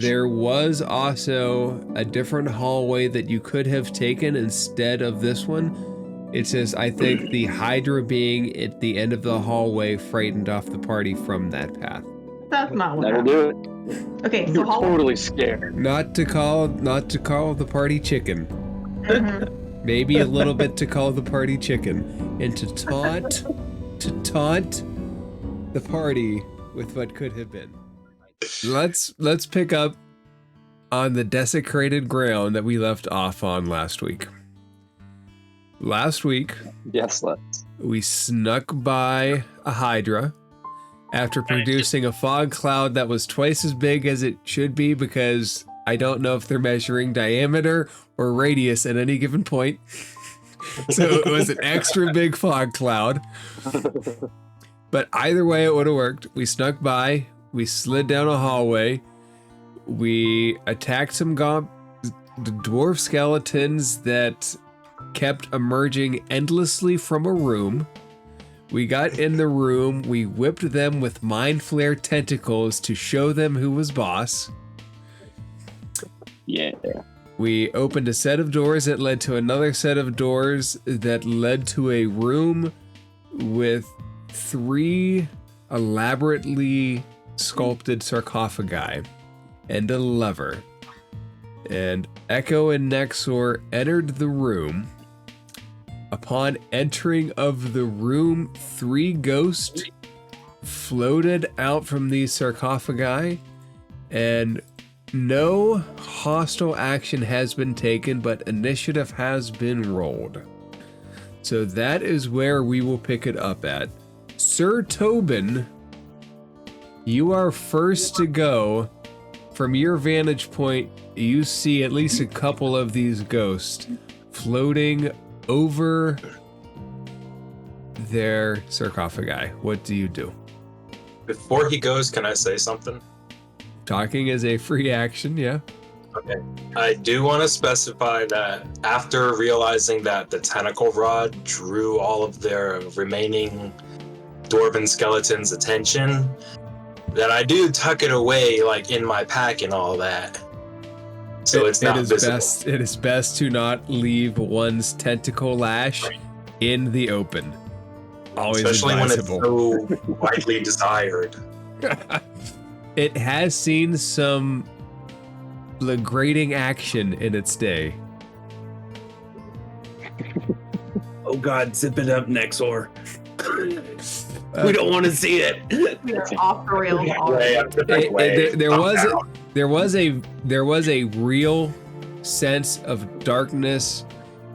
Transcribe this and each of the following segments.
There was also a different hallway that you could have taken instead of this one. It says, I think the Hydra being at the end of the hallway frightened off the party from that path. That's not what That'll happened. do it. Okay, so You're hallway. totally scared. Not to call the party chicken. Mhm. Maybe a little bit to call the party chicken. And to taunt the party with what could have been. Let's pick up on the desecrated ground that we left off on last week. Last week, Yes, let's. we snuck by a Hydra after producing a fog cloud that was twice as big as it should be, because I don't know if they're measuring diameter or radius at any given point. So it was an extra big fog cloud. But either way, it would have worked. We snuck by, we slid down a hallway, we attacked some dwarf skeletons that kept emerging endlessly from a room. We got in the room, we whipped them with mind flare tentacles to show them who was boss. Yeah. We opened a set of doors that led to another set of doors that led to a room with 3 elaborately sculpted sarcophagi and a lever. And Echo and Nexor entered the room. Upon entering of the room, 3 ghosts floated out from these sarcophagi, and no hostile action has been taken, but initiative has been rolled. So that is where we will pick it up at. Sir Tobin, you are first to go. From your vantage point, you see at least a couple of these ghosts floating over their sarcophagi. What do you do? Before he goes, can I say something? Talking is a free action, yeah. Okay. I do want to specify that after realizing that the tentacle rod drew all of their remaining dwarven skeletons' attention, that I do tuck it away, like in my pack and all that. So it's not visible. It is best to not leave one's tentacle lash in the open. Always Especially advisable. when it's so widely desired. It has seen some degrading action in its day. Oh God, zip it up, Nexor. We don't want to see it. We are off the rails already. There was a real sense of darkness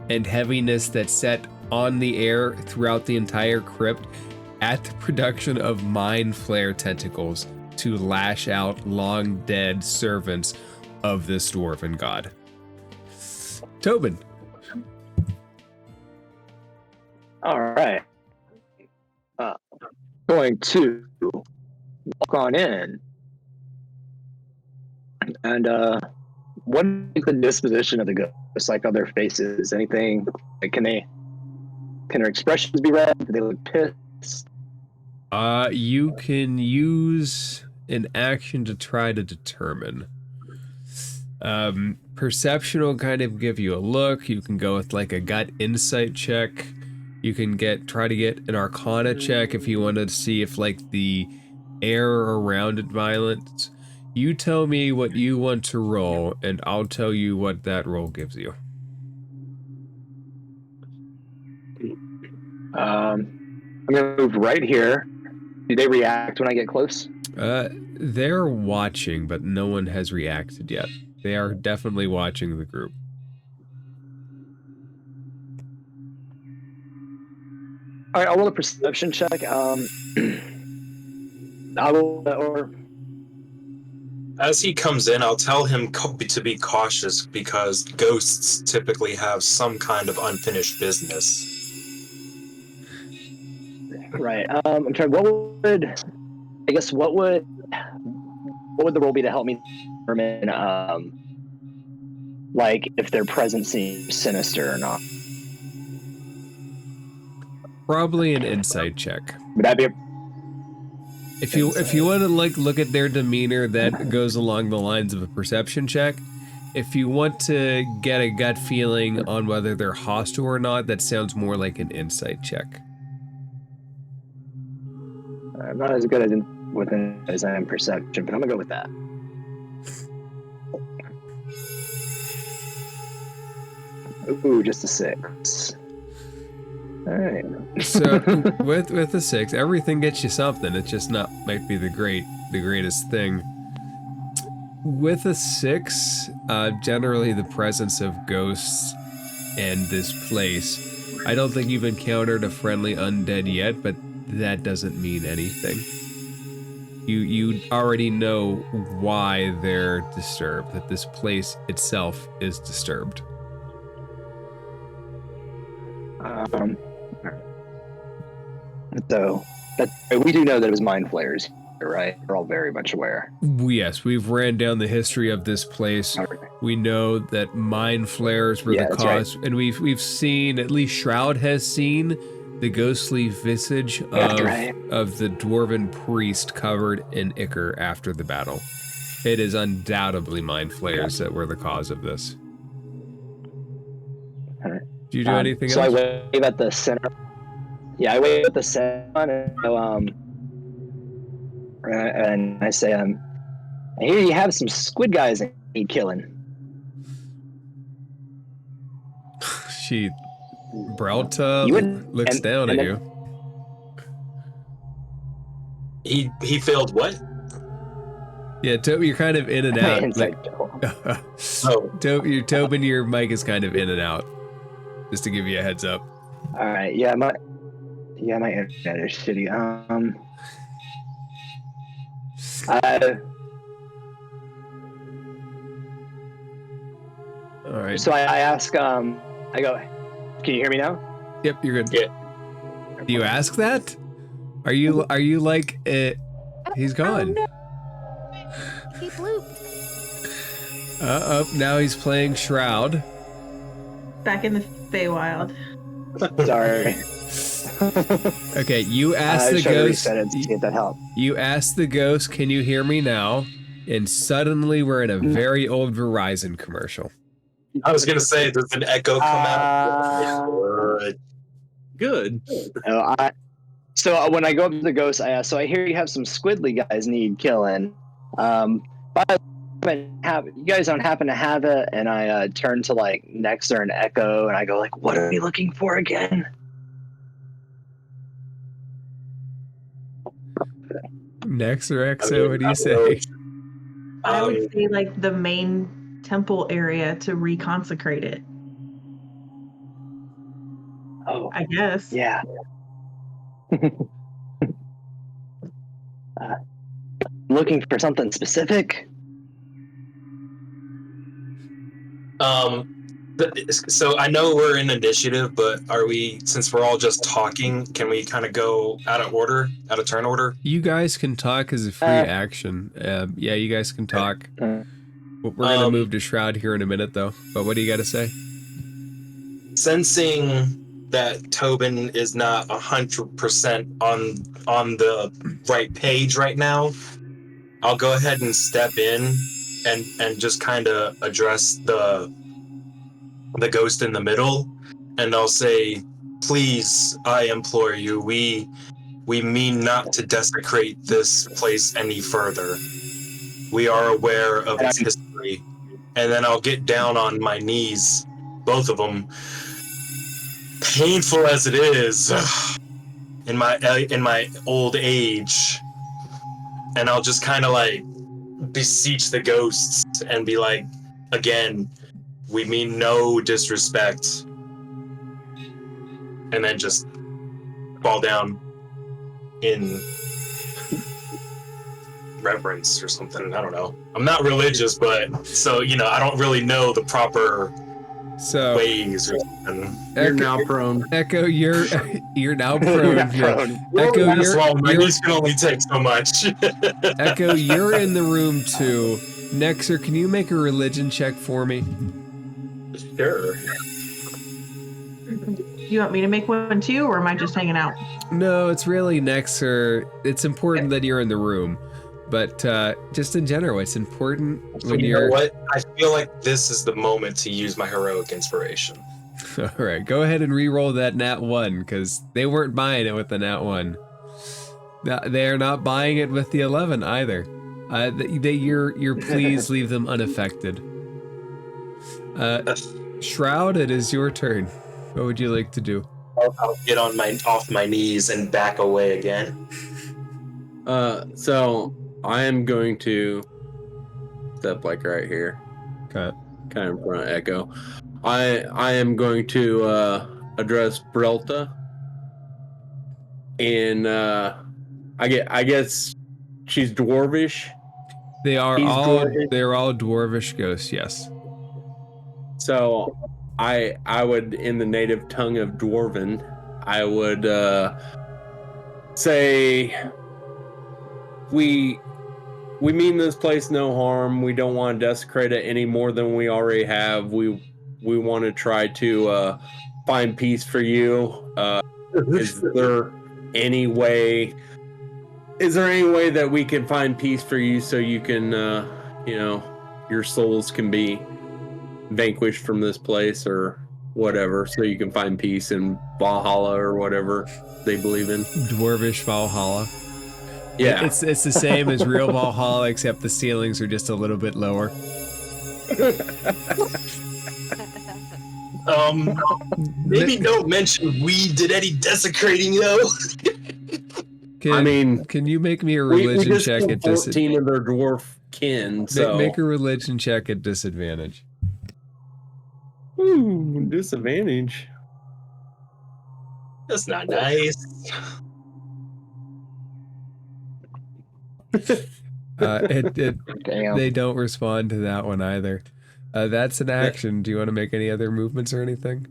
and heaviness that set on the air throughout the entire crypt at the production of mind flare tentacles to lash out long dead servants of this dwarven god. Tobin. All right. Going to walk on in. And what is the disposition of the ghosts, like other faces? Anything? Like, can their expressions be read? Do they look pissed? You can use an action to try to determine. Perception will kind of give you a look. You can go with like a gut insight check. You can try to get an Arcana check if you want to see if like the air around it violence. You tell me what you want to roll, and I'll tell you what that roll gives you. I'm gonna move right here. Do they react when I get close? They're watching, but no one has reacted yet. They are definitely watching the group. All right, I'll roll a perception check. I will, As he comes in, I'll tell him to be cautious because ghosts typically have some kind of unfinished business. Right. I'm trying. What would the roll be to help me determine, like, if their presence seems sinister or not? Probably an insight check. Would that be If you want to like look at their demeanor, that goes along the lines of a perception check. If you want to get a gut feeling on whether they're hostile or not, that sounds more like an insight check. I'm not as good as I am perception, but I'm gonna go with that. Ooh, just a 6. All right. So with a 6, everything gets you something. It's just not might be the greatest thing. With a 6, generally the presence of ghosts and this place. I don't think you've encountered a friendly undead yet, but that doesn't mean anything. You already know why they're disturbed, that this place itself is disturbed. So we do know that it was mind flayers, right? We're all very much aware. Yes, we've ran down the history of this place. We know that mind flares were the cause, right. And we've seen, at least Shroud has seen, the ghostly visage of the dwarven priest covered in ichor after the battle. It is undoubtedly mind flayers that were the cause of this. Do you do anything else? So I wave at the center. Yeah, I wave at the center and I say, I hear you have some squid guys that need killing. Brelta looks down at you. He failed what? Yeah, Toby, you're kind of in and out. Tobin, your mic is kind of in and out. Just to give you a heads up. All right. Yeah, my internet is shitty. All right. So I ask. I go. Can you hear me now? Yep, you're good. Yeah. Do you ask that? Are you like he's gone? Oh, no. He blooped. Now he's playing Shroud. Back in the Feywild. Sorry. Okay, you ask the ghost. To see if that helped. You ask the ghost, "Can you hear me now?" And suddenly we're in a very old Verizon commercial. I was gonna say, does an echo come out? Good. So when I go up to the ghost, I ask. So I hear you have some squiddly guys need killing. But you guys don't happen to have it, and I turn to like Nexer and Echo, and I go like, "What are we looking for again?" Nexer, Exo, what do you say? I would say like the main temple area to reconsecrate it. Oh, I guess. Yeah. Looking for something specific? So I know we're in initiative, but since we're all just talking, can we kind of go out of turn order? You guys can talk as a free action. Yeah, you guys can talk. We're gonna move to Shroud here in a minute, though. But what do you got to say? Sensing that Tobin is not 100% on the right page right now, I'll go ahead and step in and just kind of address the ghost in the middle, and I'll say, "Please, I implore you, we mean not to desecrate this place any further. We are aware of its history." And then I'll get down on my knees, both of them, painful as it is, in my old age, and I'll just kind of like beseech the ghosts and be like, "Again, we mean no disrespect," and then just fall down in reverence or something. I don't know. I'm not religious, but so I don't really know the proper ways or something. You're now prone. Echo, you're now prone. Echo, my knees can only take so much. Echo, you're in the room too. Nexer, can you make a religion check for me? Sure. You want me to make one too, or am I just hanging out? No, it's really Nexer. It's important that you're in the room, but just in general, it's important when You know you're. what? I feel like this is the moment to use my heroic inspiration. All right, go ahead and re-roll that nat 1 because they weren't buying it with the nat 1. They are not buying it with the 11 either. Your please leave them unaffected. Shroud, it is your turn. What would you like to do? I'll get on off my knees and back away again. So I am going to step like right here, Okay. kind of in front of Echo. I am going to address Brelta, and I guess she's dwarvish. They are He's all dwarvish. they're all dwarvish ghosts. Yes. So I would, in the native tongue of Dwarven, I would say we mean this place no harm. We don't want to desecrate it any more than we already have. We want to try to find peace for you. Is there any way that we can find peace for you so you can your souls can be vanquished from this place or whatever, so you can find peace in Valhalla or whatever they believe in? Dwarvish Valhalla. Yeah. It's the same as real Valhalla, except the ceilings are just a little bit lower. Maybe don't mention we did any desecrating though. Can you make me a religion we just check at 14 of their dwarf kin, so make a religion check at disadvantage. Ooh, disadvantage. That's not nice. Damn. Um, They don't respond to that one either. That's an action. Do you want to make any other movements or anything?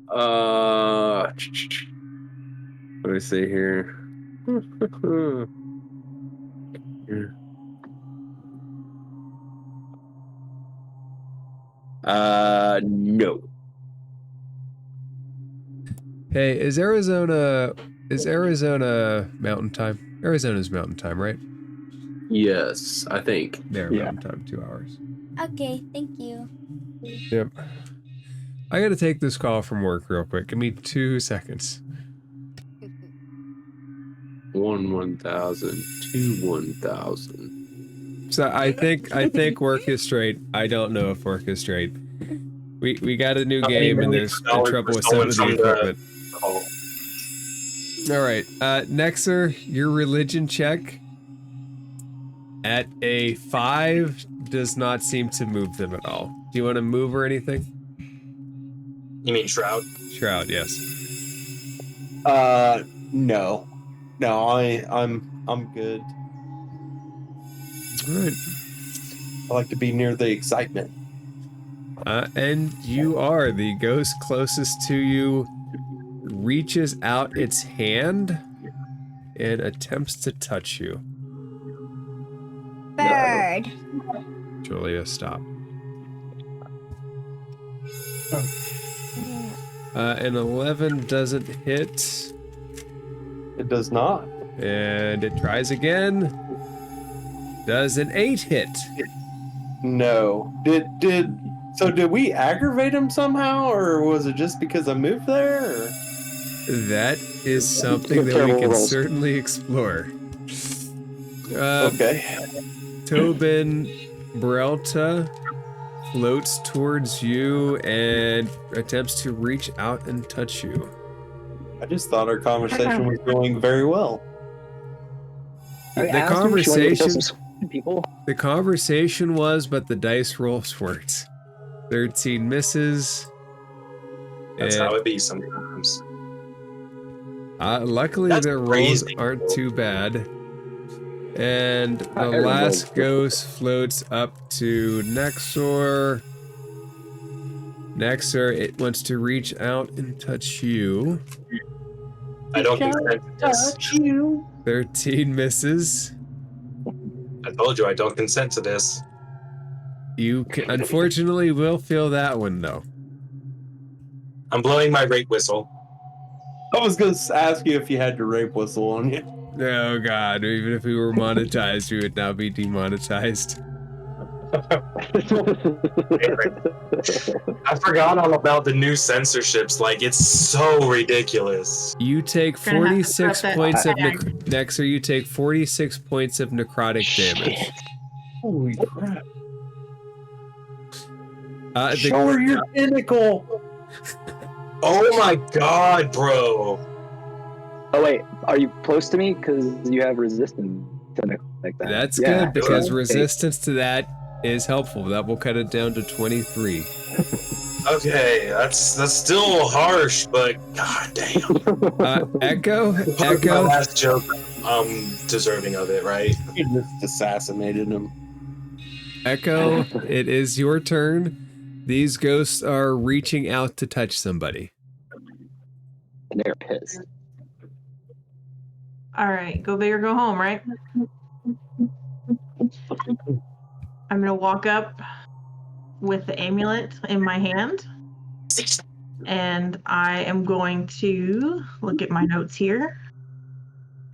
Let me see here. No. Hey, is Arizona mountain time? Arizona's mountain time, right? Yes, I think. They're Yeah. mountain time, 2 hours. Okay, thank you. Yep. I gotta take this call from work real quick. Give me 2 seconds. 1,000, 1,000. So I think work is straight. I don't know if work is straight. We got a new game and there's trouble with some of the equipment. All right, Nexer, your religion check at a 5 does not seem to move them at all. Do you want to move or anything? You mean Shroud? Shroud, yes. No. No, I'm good. All right. I like to be near the excitement. And you are. The ghost closest to you reaches out its hand and attempts to touch you. Bird. Julia, stop. An 11 doesn't hit. It does not. And it tries again. Does an 8 hit? No. Did we aggravate him somehow, or was it just because I moved there? Or? That is something that we can certainly explore. Okay. Tobin Brelta floats towards you and attempts to reach out and touch you. I just thought our conversation was going very well. I The asked him if she wanted to kill conversation, some people. the conversation was, but the dice rolls weren't. 13 misses. That's and, how it be sometimes. luckily, That's the rolls crazy. aren't too bad. And the I remember. last ghost floats up to Nexor. Nexor, it wants to reach out and touch you. I don't consent to this. 13 misses. I told you I don't consent to this. You unfortunately will feel that one though. I'm blowing my rape whistle. I was going to ask you if you had your rape whistle on you. Oh god, even if we were monetized, we would now be demonetized. I forgot all about the new censorships. Like, it's so ridiculous. You take Gonna have to 46 put that points of tag. Nexer, you take 46 points of necrotic damage. Shit. Holy crap. Show her your tentacle. Oh my god, bro. Oh wait, are you close to me? Because you have resistance to like that. That's Yeah, good because okay. resistance to that is helpful. That will cut it down to 23. Okay, that's still harsh, but god damn. Echo, My last joke, deserving of it, right? You just assassinated him. Echo, it is your turn. These ghosts are reaching out to touch somebody. And they're pissed. All right, go big or go home, right? I'm gonna walk up with the amulet in my hand, and I am going to look at my notes here,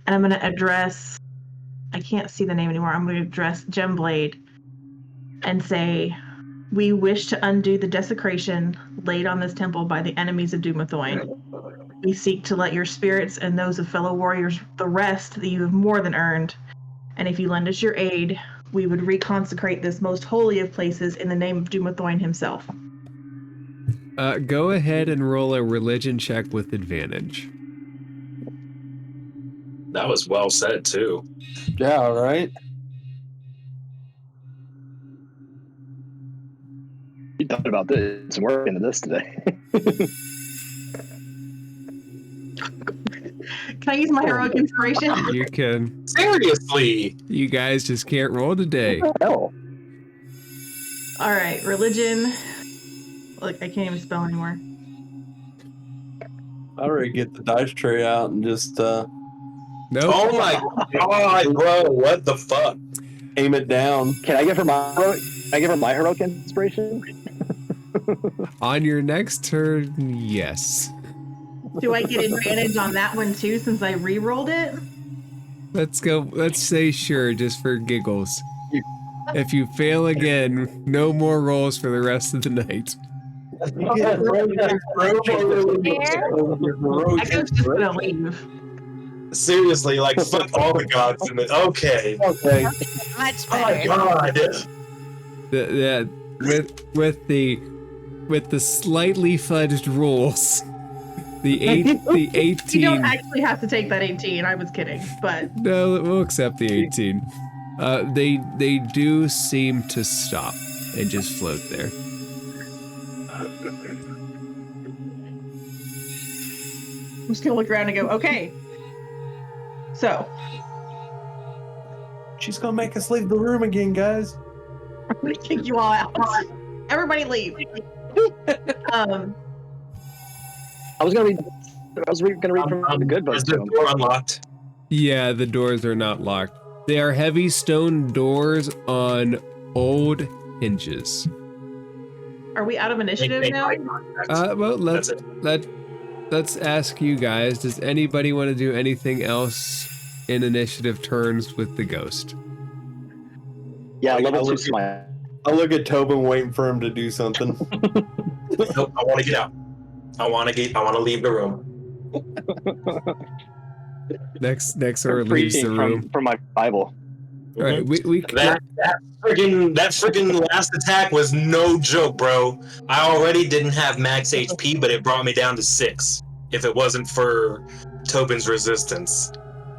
and I'm gonna address. I can't see the name anymore. I'm gonna address Gemblade and say, "We wish to undo the desecration laid on this temple by the enemies of Dumathoin. We seek to let your spirits and those of fellow warriors the rest that you have more than earned. And if you lend us your aid, we would reconsecrate this most holy of places in the name of Dumathoin himself." Go ahead and roll a religion check with advantage. That was well said, too. Yeah, all right. You thought about this and work into this today. Can I use my heroic inspiration? You can. Seriously. You guys just can't roll today. Hell. All right, religion. Look, I can't even spell anymore. I already get the dice tray out and just Nope. Oh my god, bro, what the fuck? aim it down. Can I give her my heroic inspiration? On your next turn, yes. Do I get advantage on that one too since I re-rolled it? Let's go. Let's say sure, just for giggles. If you fail again, no more rolls for the rest of the night. Echo's just gonna leave. Seriously, like, fuck all the gods in it. Okay. Okay. Much Oh my better. god. With the slightly fudged rules, the 18. You don't actually have to take that 18. I was kidding, but No, we'll accept the 18. They do seem to stop and just float there. I'm just gonna look around and go, okay. So She's gonna make us leave the room again, guys. I'm gonna kick you all out. Everybody leave. I was gonna read from the good book. Is the door unlocked? Yeah, the doors are not locked. They are heavy stone doors on old hinges. Are we out of initiative now? Well, That's it. let's ask you guys. Does anybody want to do anything else in initiative turns with the ghost? Yeah, Like, level I 2 look- smile. I look at Tobin waiting for him to do something. Nope, I want to get out. I want to leave the room. Next or leaves the room. from my Bible. All right, we That friggin' last attack was no joke, bro. I already didn't have max HP, but it brought me down to 6. If it wasn't for Tobin's resistance,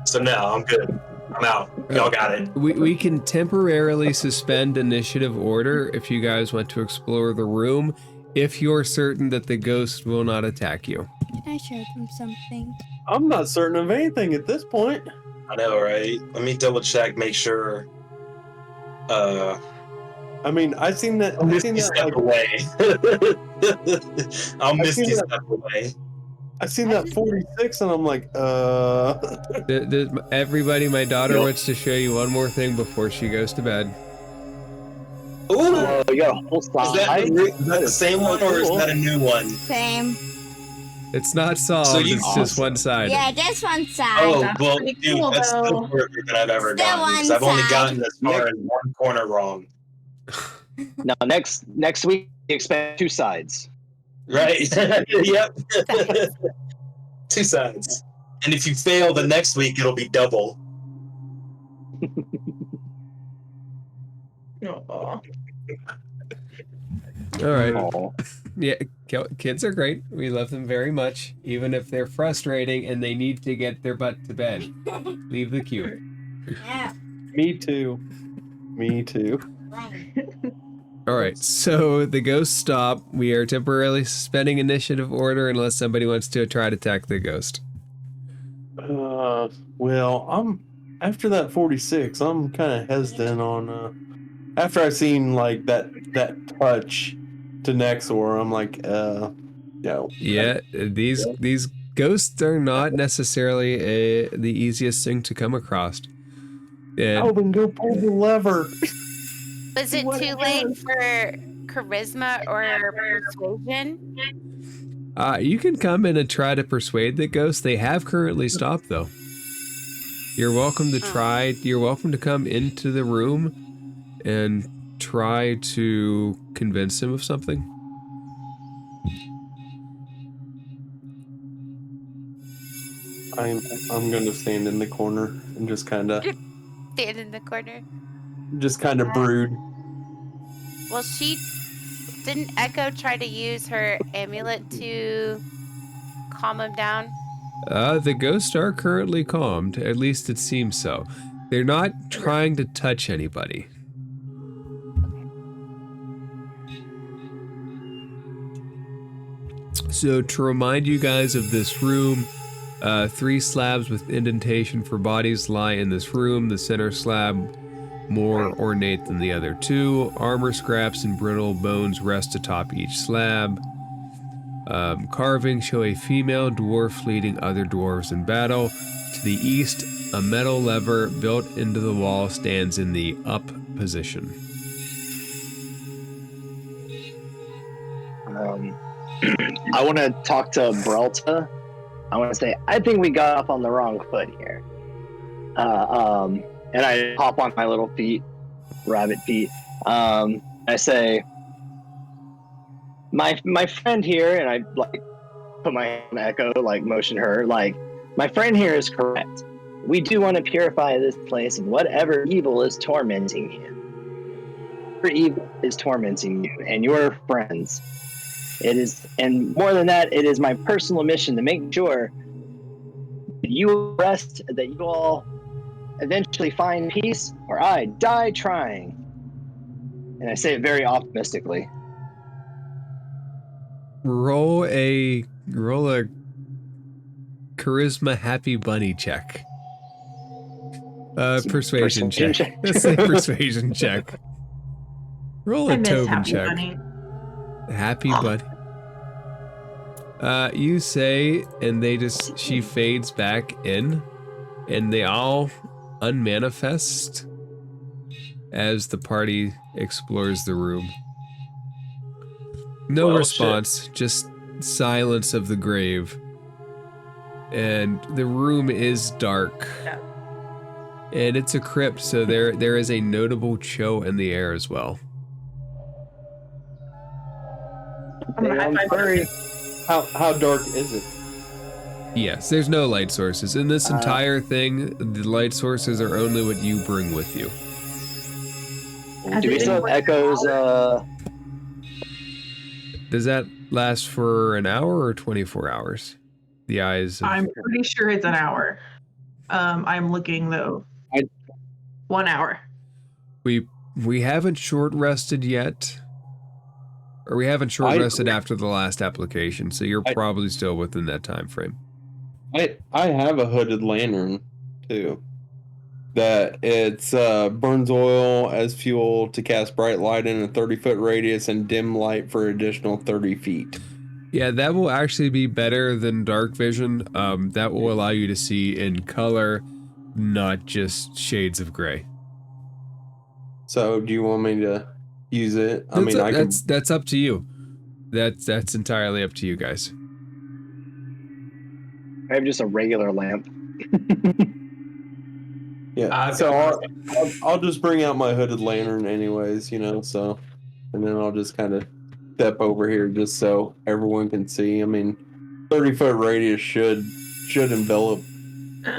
so no, I'm good. I'm out. Y'all got it. we can temporarily suspend initiative order if you guys want to explore the room, if you're certain that the ghost will not attack you. Can I show them something? I'm not certain of anything at this point. I know, right? Let me double check, make sure. I mean, I seen that. I'll I miss seen you that. step Like, away. I'll miss seen you that- step away. I seen that 46, and I'm like, Everybody, my daughter Yep. wants to show you one more thing before she goes to bed. Ooh! Oh, you got a whole Is slide. that the same one or is that a new one? Same. It's not solved. So you- it's just one side. Yeah, just one side. Oh, That's well, pretty dude, cool, that's though. still further than I've ever Still gotten. 'Cause one I've only side. gotten as far as one corner wrong. Now next week expect two sides. Right? Yep. Two sides. And if you fail the next week, it'll be double. Aw. All right. Oh. Yeah, kids are great. We love them very much, even if they're frustrating and they need to get their butt to bed. Leave the cube. Yeah. Me too. Me too. All right, so the ghosts stop. We are temporarily suspending initiative order unless somebody wants to try to attack the ghost. Well, I'm after that 46. I'm kind of hesitant on. After I've seen like that touch to Nexor, I'm like, no. Yeah, these ghosts are not necessarily the easiest thing to come across. And Alvin, go pull the lever. Was it too late for charisma or persuasion? you can come in and try to persuade the ghosts. They have currently stopped, though. You're welcome to try. You're welcome to come into the room and try to convince him of something. I'm going to stand in the corner and just kind of Stand in the corner. brood. Well, didn't Echo try to use her amulet to calm him down? The ghosts are currently calmed. At least it seems so. They're not trying to touch anybody. So to remind you guys of this room, 3 slabs with indentation for bodies lie in this room. The center slab, more ornate than the other 2. Armor scraps and brittle bones rest atop each slab. Carvings show a female dwarf leading other dwarves in battle. To the east, a metal lever built into the wall stands in the up position. I want to talk to Brelta. I want to say, I think we got off on the wrong foot here. And I hop on my little feet, rabbit feet. I say, my friend here, and I like put my hand on Echo, like motion her, like my friend here is correct. We do want to purify this place of whatever evil is tormenting you. Whatever evil is tormenting you and your friends. It is, and more than that, it is my personal mission to make sure that you rest, that you all eventually find peace, or I die trying. And I say it very optimistically. Roll a charisma happy bunny check. Persuasion check. Let's say persuasion check. Roll I a miss Tobin Happy check. Bunny. Happy bunny. You say, and she fades back in, and they all unmanifest as the party explores the room. No Well, response, just silence of the grave. And the room is dark. Yeah. And it's a crypt, so there is a notable chill in the air as well. I'm gonna high five Furry. How dark is it? Yes, there's no light sources. In this entire thing, the light sources are only what you bring with you. Do we still have Echo's, Does that last for an hour or 24 hours? The eyes of... I'm pretty sure it's an hour. I'm looking though. 1 hour. We haven't short rested yet. Or we haven't short rested after the last application, so you're probably still within that time frame. I have a hooded lantern too. That it's burns oil as fuel to cast bright light in a 30-foot radius and dim light for additional 30 feet. Yeah, that will actually be better than dark vision. That will allow you to see in color, not just shades of gray. So, do you want me to use it? I mean, That's up to you. That's entirely up to you guys. I have just a regular lamp. Yeah. I've So got- I'll just bring out my hooded lantern, anyways. So, and then I'll just kind of step over here just so everyone can see. I mean, 30-foot radius should envelop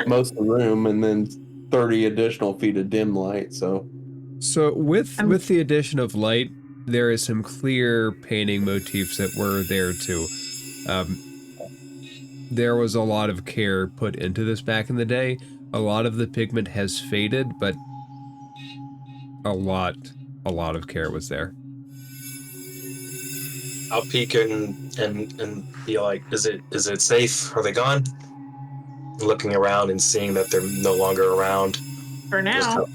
most of the room, and then 30 additional feet of dim light. So with the addition of light, there is some clear painting motifs that were there too. There was a lot of care put into this back in the day. A lot of the pigment has faded, but a lot of care was there. I'll peek and be like, is it safe? Are they gone? Looking around and seeing that they're no longer around. For now.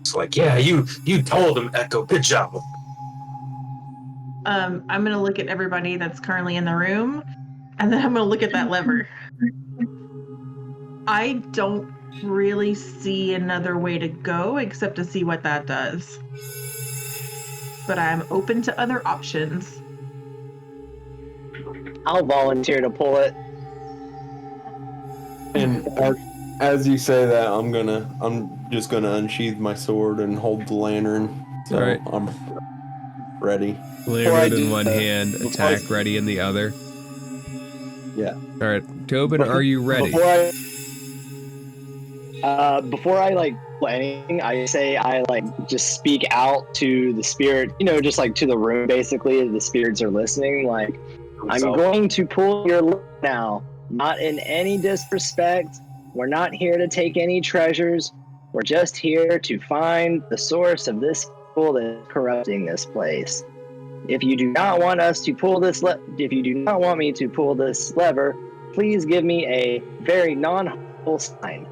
It's like, yeah, you told them, Echo. Good job. I'm gonna look at everybody that's currently in the room, and then I'm gonna look at that lever. I don't really see another way to go except to see what that does. But I'm open to other options. I'll volunteer to pull it. And as you say that, I'm just gonna unsheath my sword and hold the lantern. So All right. I'm ready. Lantern in one hand, attack before- ready in the other. Yeah. All right, Tobin, are you ready? Before I like do anything, I say I like just speak out to the spirit, just like to the room basically. The spirits are listening. Like, I'm going to pull your lever now, not in any disrespect. We're not here to take any treasures. We're just here to find the source of this evil that is corrupting this place. If you do not want us to pull this, if you do not want me to pull this lever, please give me a very non-harmful sign.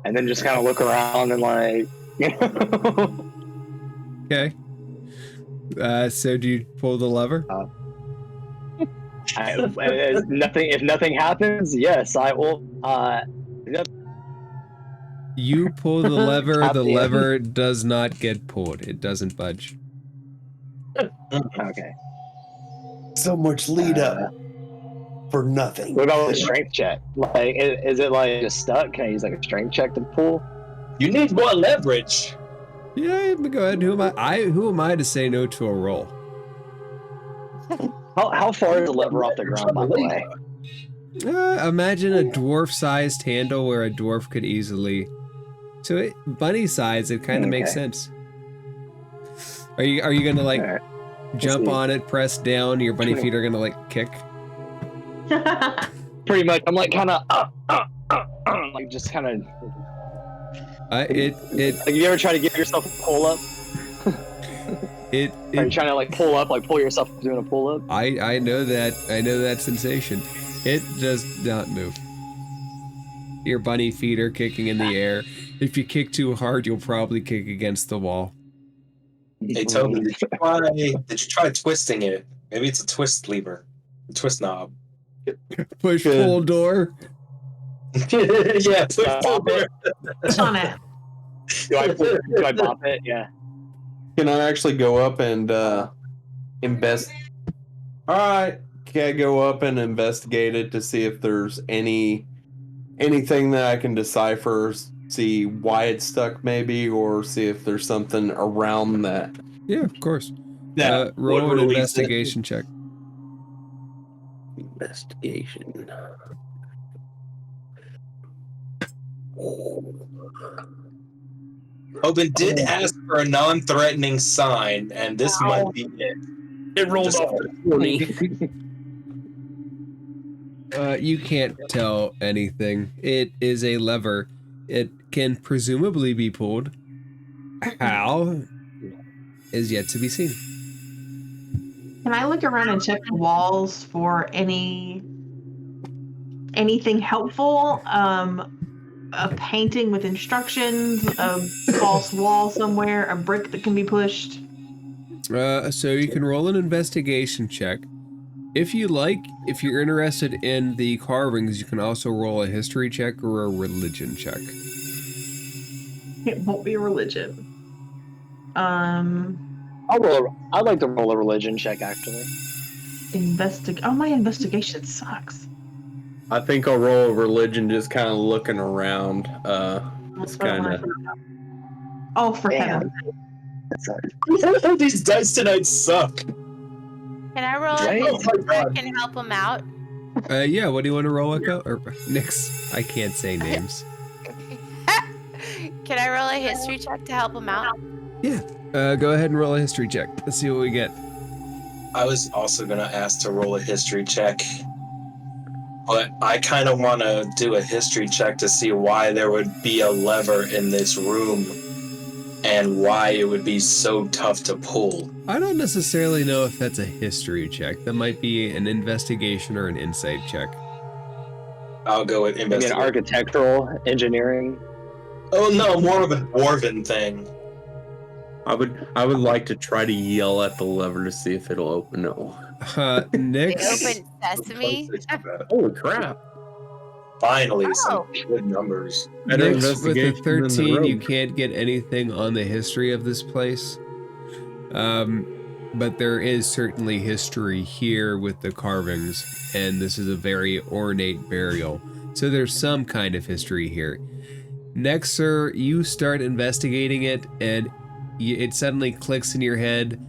And then just kind of look around and like, Okay. So do you pull the lever? if nothing happens, yes, I will. You pull the lever, Tap the the lever does not get pulled. It doesn't budge. Okay. So much lead up for nothing. What about the strength check? Like, is it like just stuck? Can I use like a strength check to pull? You need more leverage. Yeah, go ahead. Who am I to say no to a roll? How far is the lever off the ground, by the way? Imagine a dwarf-sized handle where a dwarf could easily. So bunny size, it kind of makes sense. Are you gonna like jump on it, press down? Your bunny feet are gonna like kick. Pretty much. I'm like kind of like just kind of. Like, you ever try to give yourself a pull up? Are you trying to like pull up, like pull yourself doing a pull up? I know that sensation. It does not move. Your bunny feet are kicking in the air. If you kick too hard, you'll probably kick against the wall. Hey Toby, did you try twisting it? Maybe it's a twist lever, a twist knob. Push pull door. Yeah, push pull door. Push on it. Do I bop it? Yeah. Can I actually go up and invest? All right. Can I go up and investigate it to see if there's anything that I can decipher, see why it's stuck maybe, or see if there's something around that? Yeah, of course. Yeah. Roll an investigation check. Investigation. Oben did ask for a non-threatening sign, and this might be it. It rolled Just- off the 20. You can't tell anything. It is a lever. It can presumably be pulled. How is yet to be seen. Can I look around and check the walls for anything helpful? A painting with instructions, a false wall somewhere, a brick that can be pushed. So you can roll an investigation check. If you like, if you're interested in the carvings, you can also roll a history check or a religion check. It won't be a religion. I'd like to roll a religion check actually. Oh, my investigation sucks. I think I'll roll a religion, just kind of looking around. That's It's what I kind wanted of. to know. Oh, for Damn. heaven's sake. That sucks. These dice tonight suck. Can I roll Right? a Oh history my check God. and help him out? Yeah, what do you want to roll, Echo? Or Nix? I can't say names. Can I roll a history check to help him out? Yeah. Go ahead and roll a history check. Let's see what we get. I was also gonna ask to roll a history check, but I kind of want to do a history check to see why there would be a lever in this room and why it would be so tough to pull. I don't necessarily know if that's a history check. That might be an investigation or an insight check. I'll go with Maybe an investigation. architectural engineering. Oh no, more of a dwarven thing. I would like to try to yell at the lever to see if it'll open. No. They Nix. open sesame. Holy crap! Finally, Oh. some good numbers. Better Nix, with the investigation than the 13, you rogue. can't get anything on the history of this place. But there is certainly history here with the carvings, and this is a very ornate burial. So there's some kind of history here. Next, sir, you start investigating it, and it suddenly clicks in your head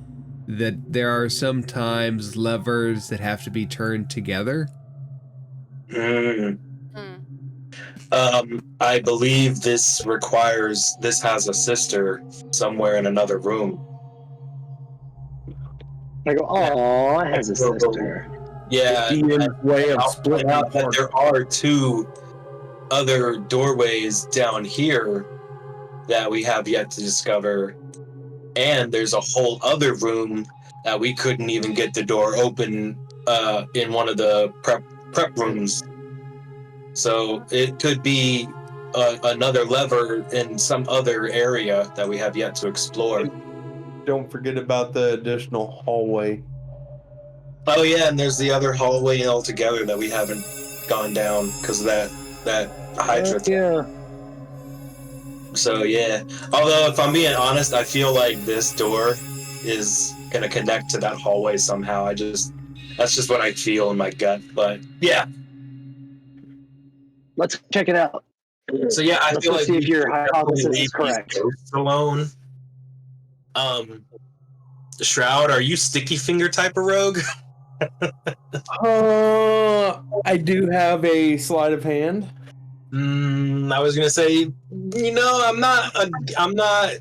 that there are sometimes levers that have to be turned together. Mm. Hmm. I believe this has a sister somewhere in another room. I go, oh, it has a sister. Yeah, Ian's way of I'll splitting point out that apart. there are 2 other doorways down here that we have yet to discover, and there's a whole other room that we couldn't even get the door open in one of the prep rooms. So it could be another lever in some other area that we have yet to explore. Don't forget about the additional hallway. Oh yeah, and there's the other hallway altogether that we haven't gone down because of that Hydra thing. Yeah. So yeah. Although if I'm being honest, I feel like this door is gonna connect to that hallway somehow. That's just what I feel in my gut. But yeah. Let's check it out. So yeah, I Let's feel like see if we your should definitely hypothesis leave is these correct. ghosts alone. Shroud, are you sticky finger type of rogue? I do have a sleight of hand. I was gonna say, I'm not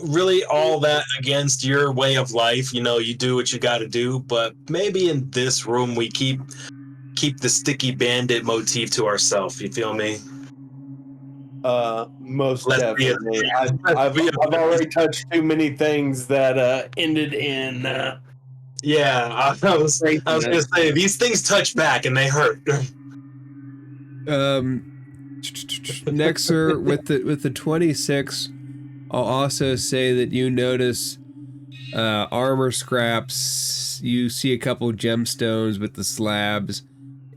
really all that against your way of life. You do what you got to do, but maybe in this room we keep the sticky bandit motif to ourselves. You feel me? Most Let's be a- definitely. let's I've be a- already touched too many things that ended in. Yeah, I was gonna say these things touch back and they hurt. Next, sir, with the 26, I'll also say that you notice armor scraps. You see a couple gemstones with the slabs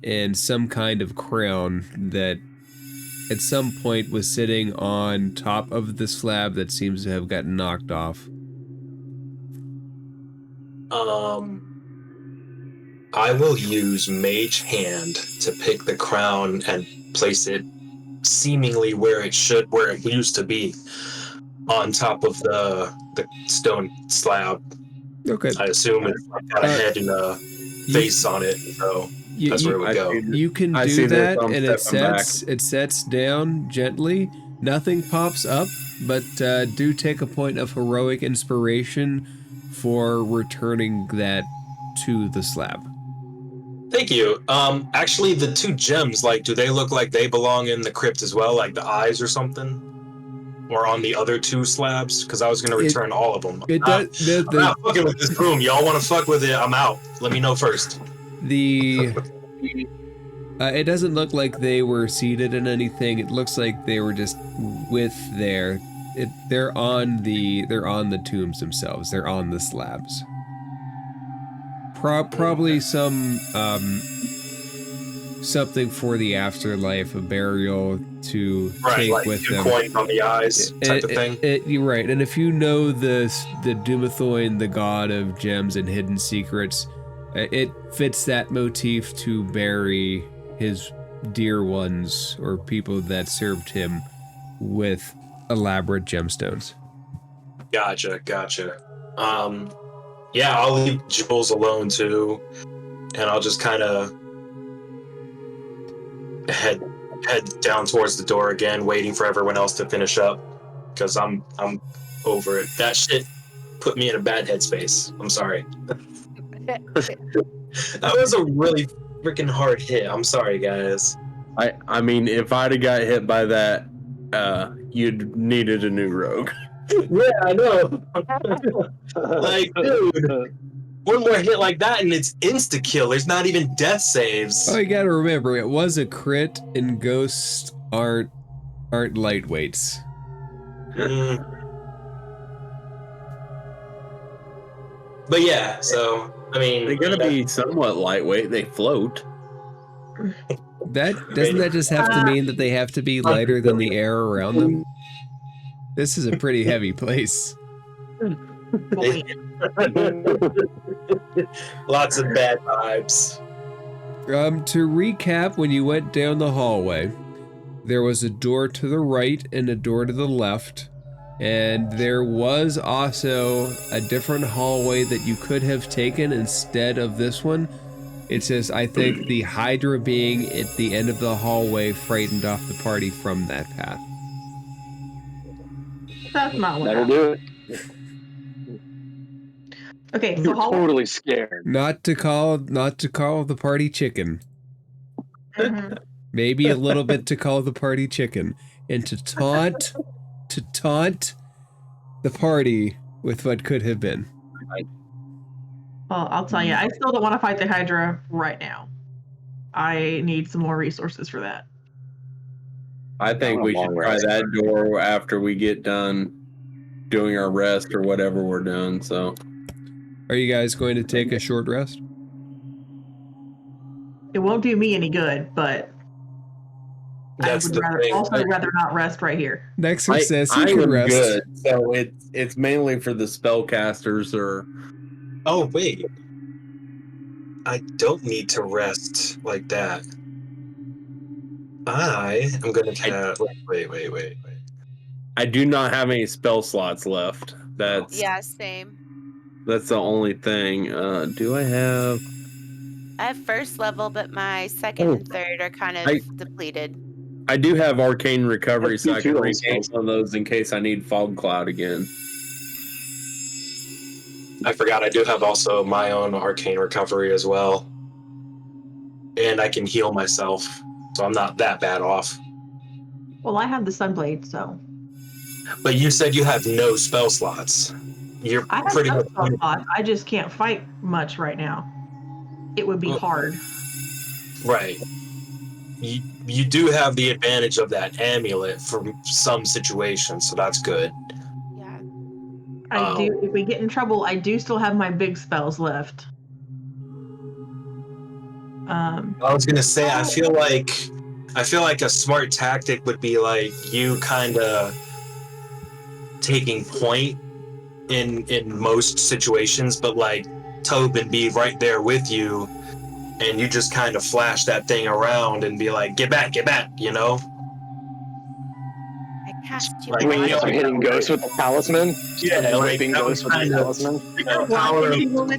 and some kind of crown that at some point was sitting on top of the slab that seems to have gotten knocked off. I will use Mage Hand to pick the crown and place it seemingly where it used to be, on top of the stone slab. Okay. I assume it's got a head and a face on it, so that's where it would go. You can I do see this, that, I'm and stepping it sets down gently. Nothing pops up, but do take a point of heroic inspiration for returning that to the slab. Thank you. Actually, the 2 gems, do they look like they belong in the crypt as well, like the eyes or something? Or on the other 2 slabs? Because I was going to return all of them. I'm not fucking with this room. Y'all want to fuck with it? I'm out. Let me know first. It doesn't look like they were seated in anything. It looks like they were just there. They're on the tombs themselves. They're on the slabs. Probably some something for the afterlife, a burial to take like with 2 them. coins on the eyes type of thing. You're right, and if you know the Dumathoin, the god of gems and hidden secrets, it fits that motif to bury his dear ones or people that served him with elaborate gemstones. Gotcha. Yeah, I'll leave Jules alone too, and I'll just kind of head down towards the door again, waiting for everyone else to finish up, because I'm over it. That shit put me in a bad headspace. I'm sorry. That was a really freaking hard hit. I'm sorry, guys. I mean, if I'd have got hit by that, you'd needed a new rogue. Yeah, I know. Like, dude, one more hit like that and it's insta kill. There's not even death saves. Oh, you gotta remember, it was a crit, and ghosts aren't lightweights. But yeah, so I mean, They're gonna be somewhat lightweight. They float. Doesn't that just have to mean that they have to be lighter than the air around them? This is a pretty heavy place. Lots of bad vibes. To recap, when you went down the hallway, there was a door to the right and a door to the left, and there was also a different hallway that you could have taken instead of this one. It says, I think the Hydra being at the end of the hallway frightened off the party from that path. That's not what That'll happened. do it. Okay, so You're hallway. totally scared. Not to call the party chicken. Mhm. Maybe a little bit to call the party chicken, and to taunt the party with what could have been. Well, I'll tell you, I still don't want to fight the Hydra right now. I need some more resources for that. I think Not a we should long try rest. that door after we get done doing our rest or whatever we're doing. So, Are you guys going to take a short rest? It won't do me any good, but That's I would the rather, thing. also rather not rest right here. Nexus says I you can am rest. good. So it's mainly for the spellcasters or. Oh wait, I don't need to rest like that. I am gonna wait. I do not have any spell slots left. That's Yeah, same. That's the only thing. Do I have? I have first level, but my second and third are kind of depleted. I do have arcane recovery, Let's so do I can two regain spells. some of those in case I need fog cloud again. I forgot I do have also my own arcane recovery as well, and I can heal myself, so I'm not that bad off. Well, I have the Sunblade, so But you said you have no spell slots. You're I have pretty some much spell slots. I just can't fight much right now. It would be Well- hard. right. You do have the advantage of that amulet for some situations, so that's good. Yeah. I do. If we get in trouble, I do still have my big spells left. I was gonna say, I feel like a smart tactic would be like you kind of taking point in most situations, but like Tobin be right there with you, and you just kind of flash that thing around and be like, get back, you know? I cast you. Like, When you you know, start hitting ghosts with the talisman, Yeah, start like, raping that was ghosts with the kind of- talisman.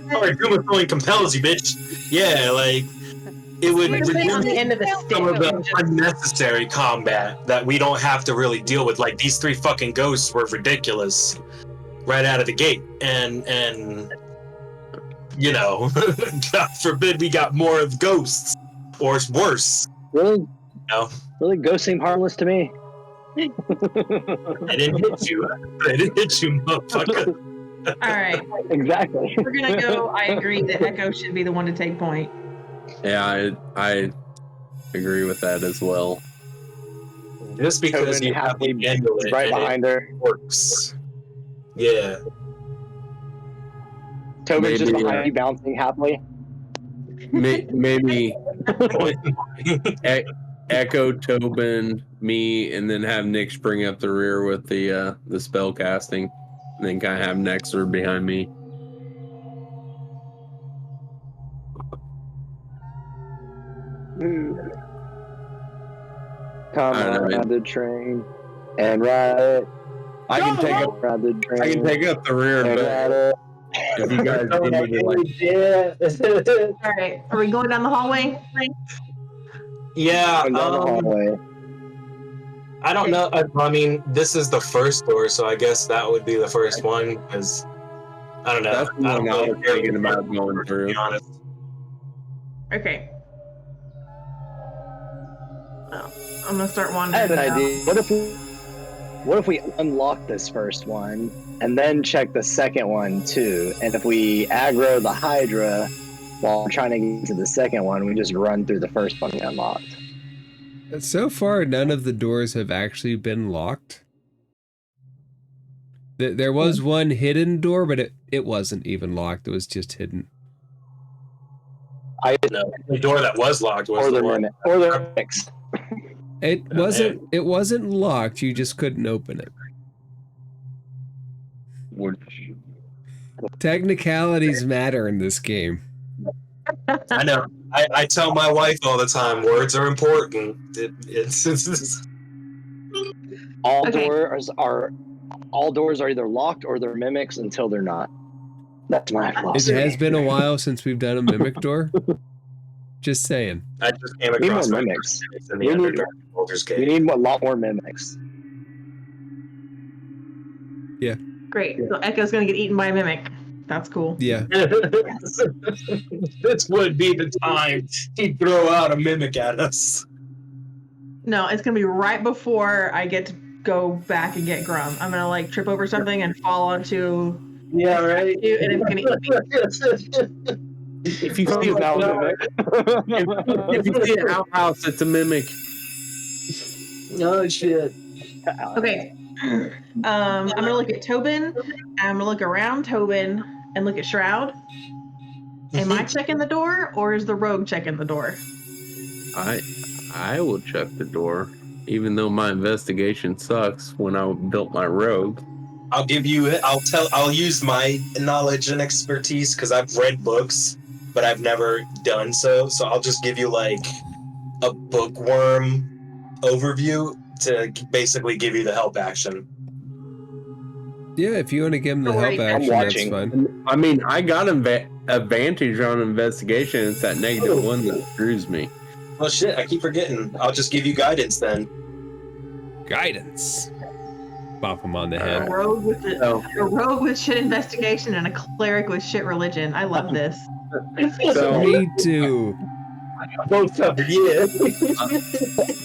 Power of Doom throwing compels you, bitch. Yeah, like it would We're just on the reduce end of the some of stick. the unnecessary combat that we don't have to really deal with. Like these 3 fucking ghosts were ridiculous right out of the gate, and you know, God forbid we got more of ghosts or worse. Really? No. Really? Ghosts seem harmless to me. I didn't hit you. Motherfucker. All right, Exactly. we're gonna go. I agree that Echo should be the one to take point. Yeah, I agree with that as well. Just because Tobin you have the happily amulet right and behind her. it works. Yeah. Tobin's just Maybe, behind you, bouncing happily. Maybe Echo, Tobin, me, and then have Nick spring up the rear with the spell casting, and then kind of have Nexer behind me. Come I don't know. on the train and ride it. I can take up. Ride the train. I can take up the rear, and but ride it. if you guys need me to like, All right, are we going down the hallway? Yeah. Going down the hallway. I don't know. I mean, this is the first door, so I guess that would be the first one. Because I don't know. that's the one I was thinking about going To through. be honest. Okay. Well, I'm gonna start I wandering. have an around. idea. What if we unlock this first one and then check the second one too? And if we aggro the Hydra while we're trying to get to the second one, we just run through the first one we unlocked. So far, none of the doors have actually been locked. There was one hidden door, but it wasn't even locked. It was just hidden. No, the door that was locked was Or the the one. mimic. Or the mimics. It wasn't locked. You just couldn't open it. Technicalities matter in this game. I know. I tell my wife all the time, words are important. It's All Okay. doors are either locked or they're mimics until they're not. That's my It philosophy. has been a while since we've done a mimic door. Just saying. I just came We need across more my mimics. in the We need- Underdark Baldur's We Gate. need a lot more mimics. Great. So Echo's gonna get eaten by a mimic. That's cool. Yeah. This would be the time he'd throw out a mimic at us. No, it's gonna be right before I get to go back and get Grum. I'm gonna like trip over something and fall onto Yeah, right. you, and it's gonna eat me. If you Oh see my a God. if you see an outhouse, it's a mimic. Oh shit. Okay. I'm gonna look at Tobin. I'm gonna look around Tobin and look at Shroud. Am I checking the door, or is the rogue checking the door? I will check the door, even though my investigation sucks when I built my rogue. I'll give you. I'll use my knowledge and expertise because I've read books, but I've never done so. So I'll just give you like a bookworm overview to basically give you the help action. Yeah, if you want to give him the Don't help worry, I'm action, that's watching. fine. I mean, I got advantage on investigation. It's that -1 that screws me. Oh shit! I keep forgetting. I'll just give you guidance then. Guidance. Bop him on the A head. rogue with So, a rogue with shit investigation and a cleric with shit religion. I love this. so Me too. Both covered, yeah.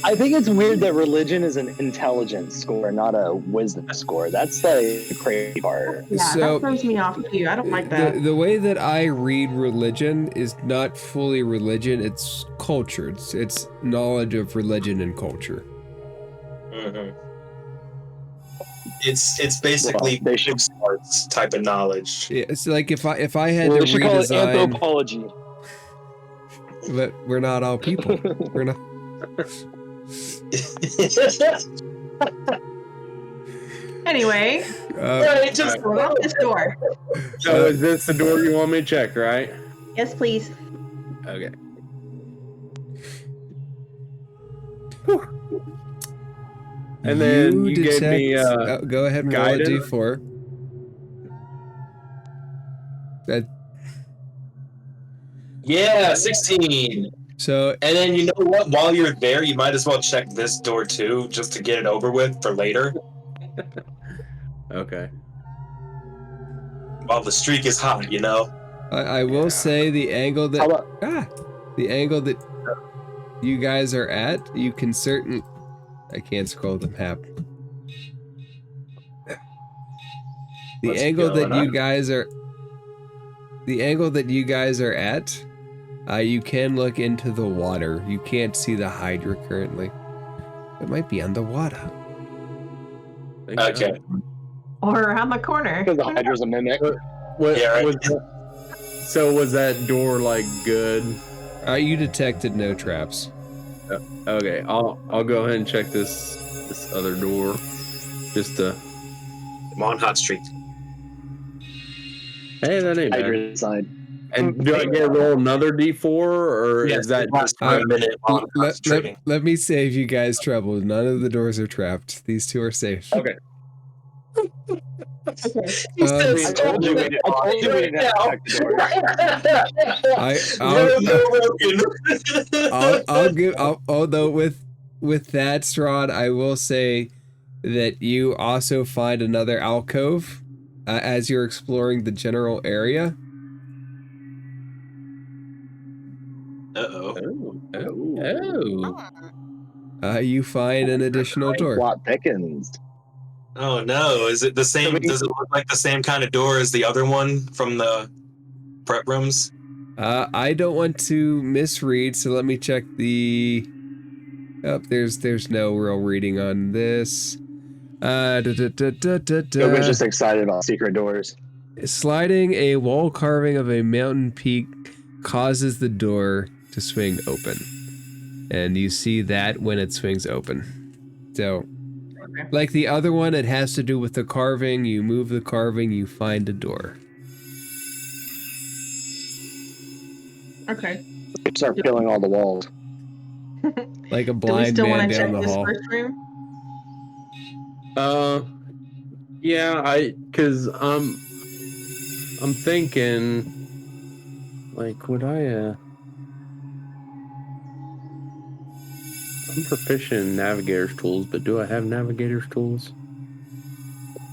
I think it's weird that religion is an intelligence score, not a wisdom score. That's the crazy part. Yeah, So- that throws me off too. I don't like that. The way that I read religion is not fully religion, it's culture. It's knowledge of religion and culture. Mm-hmm. It's basically Well, they should- book smarts type of knowledge. Yeah, it's like if I had Well, to we should call it redesign, anthropology. but we're not all people. We're not. Anyway, Right, just go out this door. so is this the door you want me to check, right? Yes, please. Okay. And then you gave me go ahead and roll a guidance? d4. That yeah, 16. so And then you know what? While you're there, you might as well check this door too, just to get it over with for later. Okay. While the streak is hot, you know. I will say the angle How that about the angle that you guys are at, you can certain. I can't scroll the map. The What's angle that going you on? guys are. The angle that you guys are at, you can look into the water. You can't see the Hydra currently. It might be on the water. Thank Okay. God. Or around the corner. because the Hydra's a mimic? What, Yeah, right. so was that door like good? You detected no traps. Okay, I'll go ahead and check this other door, just to. I'm on hot streak. Hey, that ain't bad. Hydra's side. And do I get to roll another D4, or Yes, is that it lasts just for a minute while I'm concentrating. Let me save you guys trouble. None of the doors are trapped. These two are safe. okay? He said, I told you we didn't have to check the doors. Although with that, Strahd, I will say that you also find another alcove as you're exploring the general area. Uh-oh. You find an additional door. Plot thickens. Oh no, is it the same? Does it look like the same kind of door as the other one from the prep rooms? I don't want to misread, so let me check the... Oh, there's no real reading on this. Nobody's just excited about secret doors. Sliding a wall carving of a mountain peak causes the door to swing open. And you see that when it swings open. So, like the other one, it has to do with the carving. You move the carving, you find a door. Okay. Start filling all the walls. Like a Do we blind still man want to check down the this hall. first room? Yeah, cause I'm thinking, like, would I, I'm proficient in navigator's tools, but do I have navigator's tools?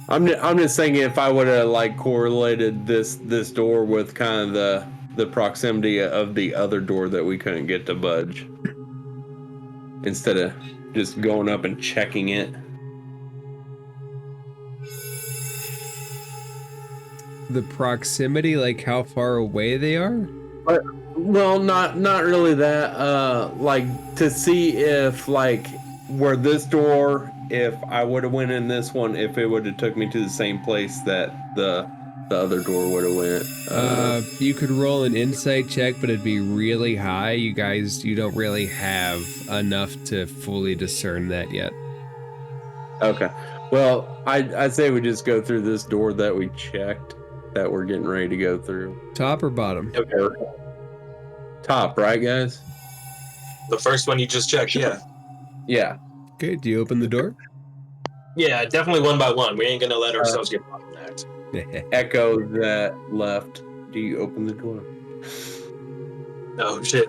I'm just thinking if I would have like correlated this door with kind of the proximity of the other door that we couldn't get to budge, instead of just going up and checking it. The proximity, like how far away they are? Well, not really that. Like to see if like where this door, if I would have went in this one, if it would have took me to the same place that the other door would have went. You could roll an insight check, but it'd be really high. You don't really have enough to fully discern that yet. Okay. Well, I'd say we just go through this door that we checked, that we're getting ready to go through. Top or bottom? Okay. Top, right, guys? The first one you just checked, yeah. Yeah. Okay, do you open the door? Yeah, definitely one by one. We ain't gonna let ourselves get bottlenecked. Echo that left. Do you open the door? Oh shit.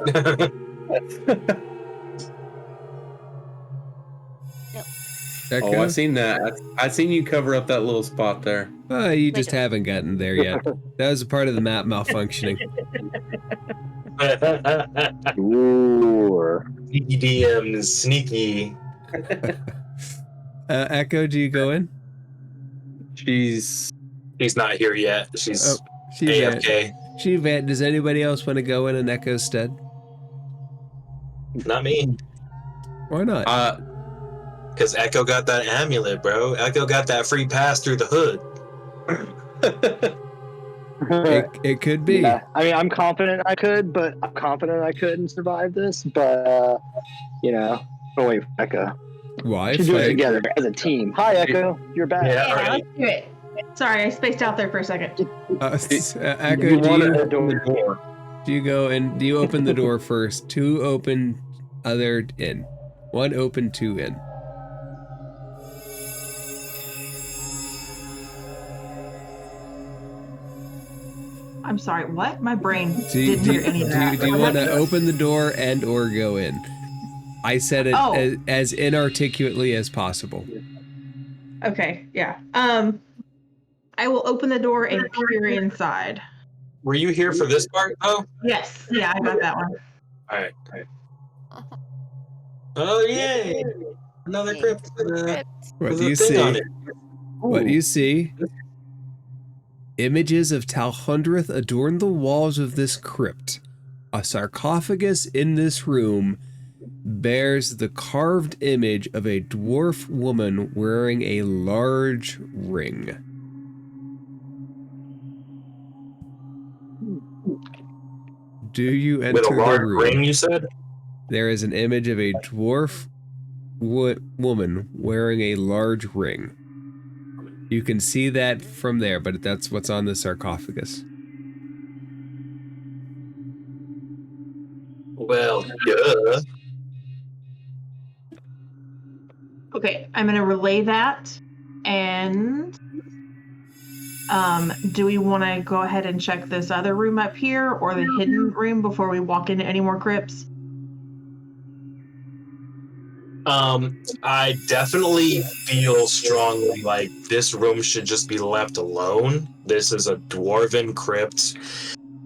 Echo? Oh, I seen that. I seen you cover up that little spot there. You just haven't gotten there yet. That was a part of the map malfunctioning. Ooh. EDM is sneaky. Echo, do you go in? She's not here yet. She's She's AFK. Does anybody else want to go in Echo's stead? Not me. Why not? Because Echo got that amulet, bro. Echo got that free pass through the hood. It could be. Yeah. I mean, I'm confident I couldn't survive this, but wait, Echo. Why? We should do it together as a team. Hi, Echo. You're back. Yeah, Yeah, right. let's do it. Sorry, I spaced out there for a second. Echo, you want to do open the door? you go and do you open the door first? Two open, other in. One open, two in. I'm sorry, what? My brain didn't hear any of that. Do you want to open the door and or go in? I said it as inarticulately as possible. Okay, yeah. I will open the door and peer inside. Were you here for this part, though? Yes, yeah, I got that one. All right. Oh, yay! Another crypt. What do you see? What do you see? Images of Talhundrith adorn the walls of this crypt. A sarcophagus in this room bears the carved image of a dwarf woman wearing a large ring. Do you enter With a large the room? ring, you said? There is an image of a dwarf woman wearing a large ring. You can see that from there, but that's what's on the sarcophagus. Well, yeah. Okay, I'm gonna relay that. And do we want to go ahead and check this other room up here or the hidden room before we walk into any more crypts? I definitely feel strongly like this room should just be left alone. This is a dwarven crypt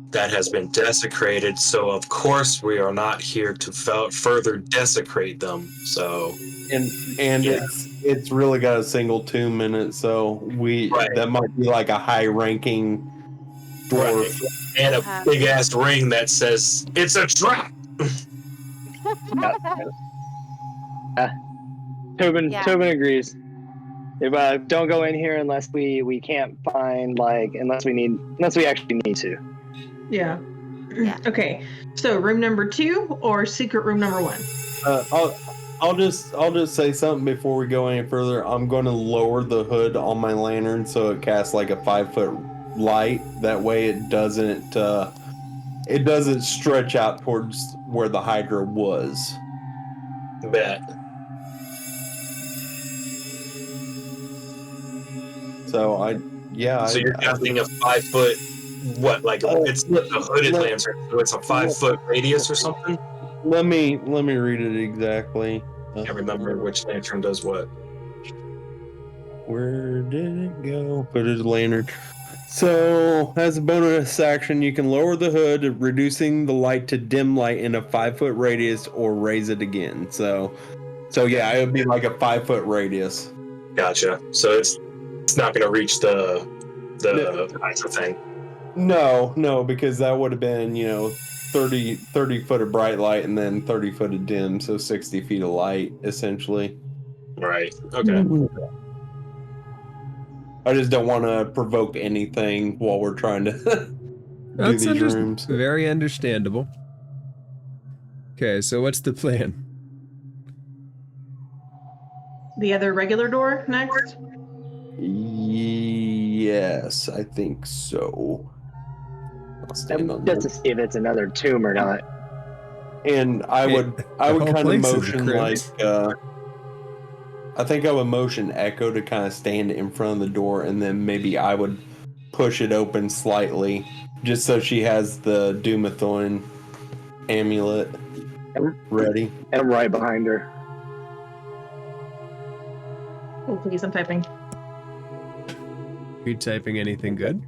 that has been desecrated, so of course we are not here to further desecrate them. So, and Yeah. it's really got a single tomb in it, so Right. that might be like a high ranking dwarf. and a Uh-huh. big ass ring that says it's a trap. Tobin Yeah. Tobin agrees. If, don't go in here unless we can't find unless we actually need to. Yeah. Yeah. Okay. So room number 2 or secret room number 1? I'll just say something before we go any further. I'm going to lower the hood on my lantern so it casts like a 5-foot light. That way it doesn't stretch out towards where the Hydra was. Bet. So So you're casting a 5-foot. What? Like it's a hooded lantern, so it's a 5-foot radius or something. Let me read it exactly. I can't remember which lantern does what. Where did it go? Hooded lantern. So, as a bonus action, you can lower the hood, reducing the light to dim light in a 5-foot radius, or raise it again. So yeah, it would be like a 5-foot radius. Gotcha. So it's not going to reach the Hydra thing. No, because that would have been 30 foot of bright light and then 30 foot of dim, so 60 feet of light essentially. Right. Okay. I just don't want to provoke anything while we're trying to do That's these rooms. very understandable. Okay, so what's the plan? The other regular door next? Yes, I think so. I'll stand on Just to that. see if it's another tomb or not. And I would The kind whole of place is a motion crypt. I think I would motion Echo to kind of stand in front of the door, and then maybe I would push it open slightly, just so she has the Doomathorn amulet ready. And I'm right behind her. Oh, please, I'm typing. Are you typing anything good?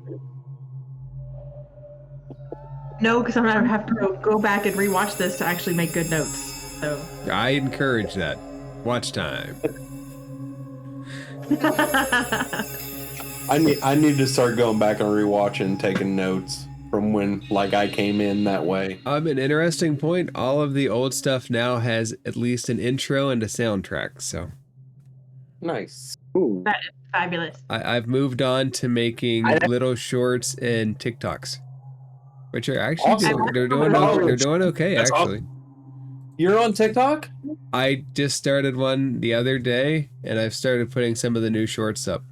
No, because I'm gonna have to go back and rewatch this to actually make good notes. So. I encourage that. Watch time. I need to start going back and rewatching and taking notes from when I came in that way. An interesting point. All of the old stuff now has at least an intro and a soundtrack. So Nice. Ooh. That is fabulous. I've moved on to making little shorts and TikToks, which are actually Awesome. they're doing okay. That's Actually, You're on TikTok? I just started one the other day, and I've started putting some of the new shorts up.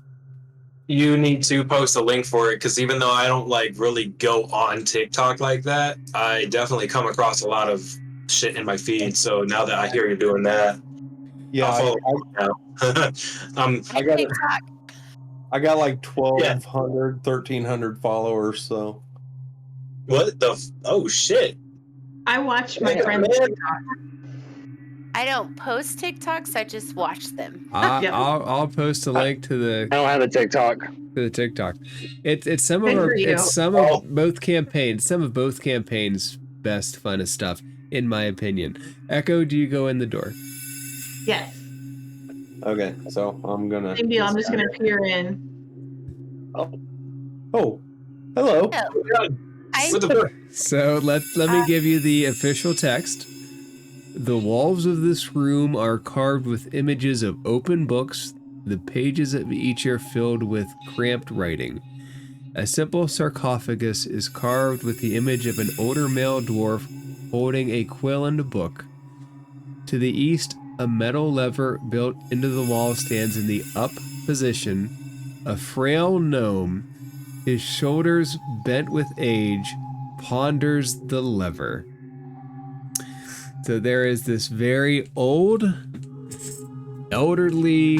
You need to post a link for it, because even though I don't really go on TikTok like that, I definitely come across a lot of shit in my feed. So now that I hear you're doing that, Yeah, I'll follow now. I got TikTok. I got like 1,200, 1,300 followers. So What the? Oh shit! I watch my Yeah, friends' man. TikTok. I don't post TikToks. I just watch them. Yep. I'll post a link to I don't have a TikTok. the TikTok. It's some Good of for you. it's some of both campaigns. Some of both campaigns' best funnest stuff, in my opinion. Echo, do you go in the door? Yes. okay, so I'm gonna. Same deal. I'm just gonna peer in. Oh, hello. I So let me give you the official text. The walls of this room are carved with images of open books. The pages of each are filled with cramped writing. A simple sarcophagus is carved with the image of an older male dwarf holding a quill and a book. To the east, a metal lever built into the wall stands in the up position. A frail gnome, his shoulders bent with age, ponders the lever. So there is this very old, elderly,